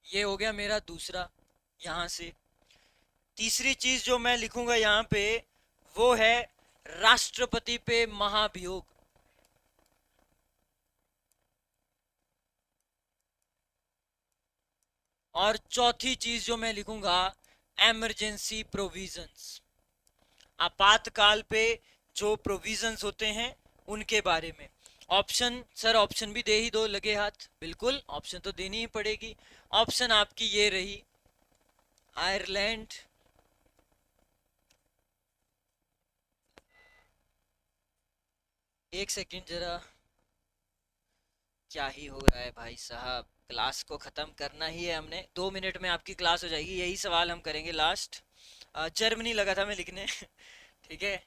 ये हो गया मेरा दूसरा यहां से। तीसरी चीज जो मैं लिखूंगा यहाँ पे वो है राष्ट्रपति पे महाभियोग। और चौथी चीज जो मैं लिखूंगा, एमरजेंसी प्रोविजंस, आपातकाल पे जो प्रोविजंस होते हैं उनके बारे में। ऑप्शन सर, ऑप्शन भी दे ही दो, लगे हाथ, बिल्कुल ऑप्शन तो देनी ही पड़ेगी। ऑप्शन आपकी ये रही, आयरलैंड, एक सेकंड जरा, क्या ही हो रहा है भाई साहब, क्लास को खत्म करना ही है हमने, 2 मिनट में आपकी क्लास हो जाएगी, यही सवाल हम करेंगे लास्ट। जर्मनी लगा था मैं लिखने ठीक है।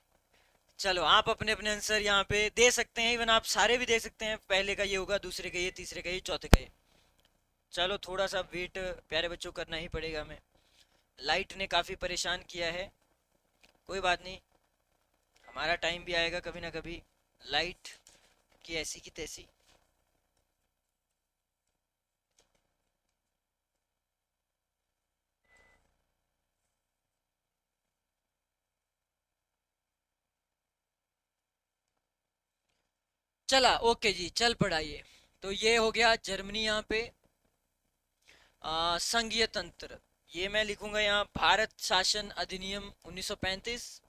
चलो आप अपने अपने आंसर यहाँ पे दे सकते हैं, इवन आप सारे भी दे सकते हैं, पहले का ये होगा, दूसरे का ये, तीसरे का ये, चौथे का ये। चलो थोड़ा सा वेट प्यारे बच्चों करना ही पड़ेगा हमें, लाइट ने काफी परेशान किया है। कोई बात नहीं, हमारा टाइम भी आएगा कभी ना कभी, लाइट की ऐसी की तैसी। चला ओके जी, चल पढ़ाइए। तो ये हो गया जर्मनी यहाँ पे। संघीय तंत्र, ये मैं लिखूंगा यहाँ भारत शासन अधिनियम 1935।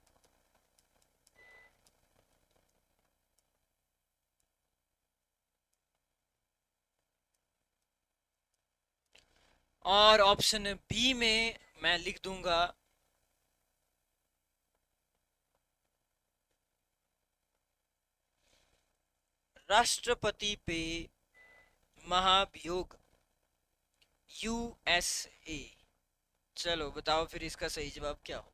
और ऑप्शन बी में मैं लिख दूंगा राष्ट्रपति पे महाभियोग, यूएसए। चलो बताओ फिर इसका सही जवाब क्या हो।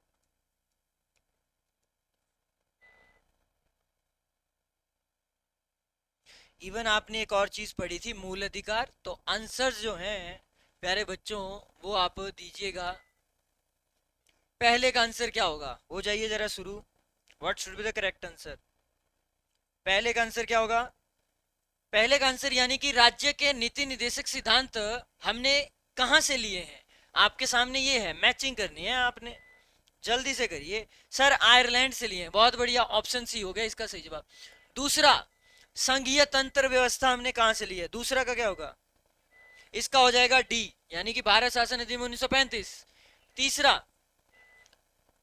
इवन आपने एक और चीज पढ़ी थी, मूल अधिकार, तो आंसर्स जो हैं प्यारे बच्चों वो आप दीजिएगा। पहले का आंसर क्या होगा, हो जाइए जरा शुरू। What should be the correct answer? पहले का आंसर क्या होगा? पहले का आंसर यानी कि राज्य के नीति निर्देशक सिद्धांत हमने कहां से लिए हैं, आपके सामने ये है, मैचिंग करनी है आपने, जल्दी से करिए। सर आयरलैंड से लिए हैं, बहुत बढ़िया, ऑप्शन सी हो गया इसका सही जवाब। दूसरा, संघीय तंत्र व्यवस्था हमने कहां से ली है, दूसरा का क्या होगा? इसका हो जाएगा डी, यानी कि भारत शासन अधिनियम 1935। तीसरा,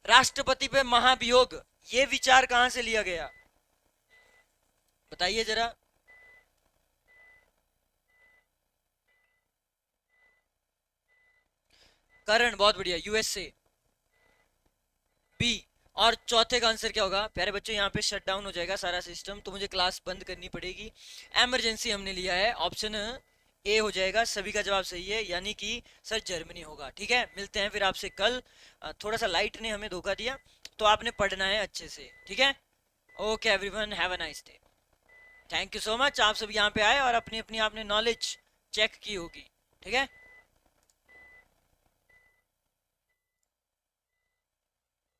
राष्ट्रपति पे महाभियोग, ये विचार कहां से लिया गया, बताइए जरा। करण, बहुत बढ़िया, यूएसए, बी। और चौथे का आंसर क्या होगा प्यारे बच्चों, यहाँ पे शट डाउन हो जाएगा सारा सिस्टम, तो मुझे क्लास बंद करनी पड़ेगी। इमरजेंसी हमने लिया है, ऑप्शन ए हो जाएगा, सभी का जवाब सही है, यानी कि सर जर्मनी होगा। ठीक है, मिलते हैं फिर आपसे कल। थोड़ा सा लाइट ने हमें धोखा दिया, तो आपने पढ़ना है अच्छे से, ठीक है। Okay everyone, have a nice day. Thank you so much, आप सब यहाँ पे आए और अपनी अपनी आपने नॉलेज चेक की होगी, ठीक है।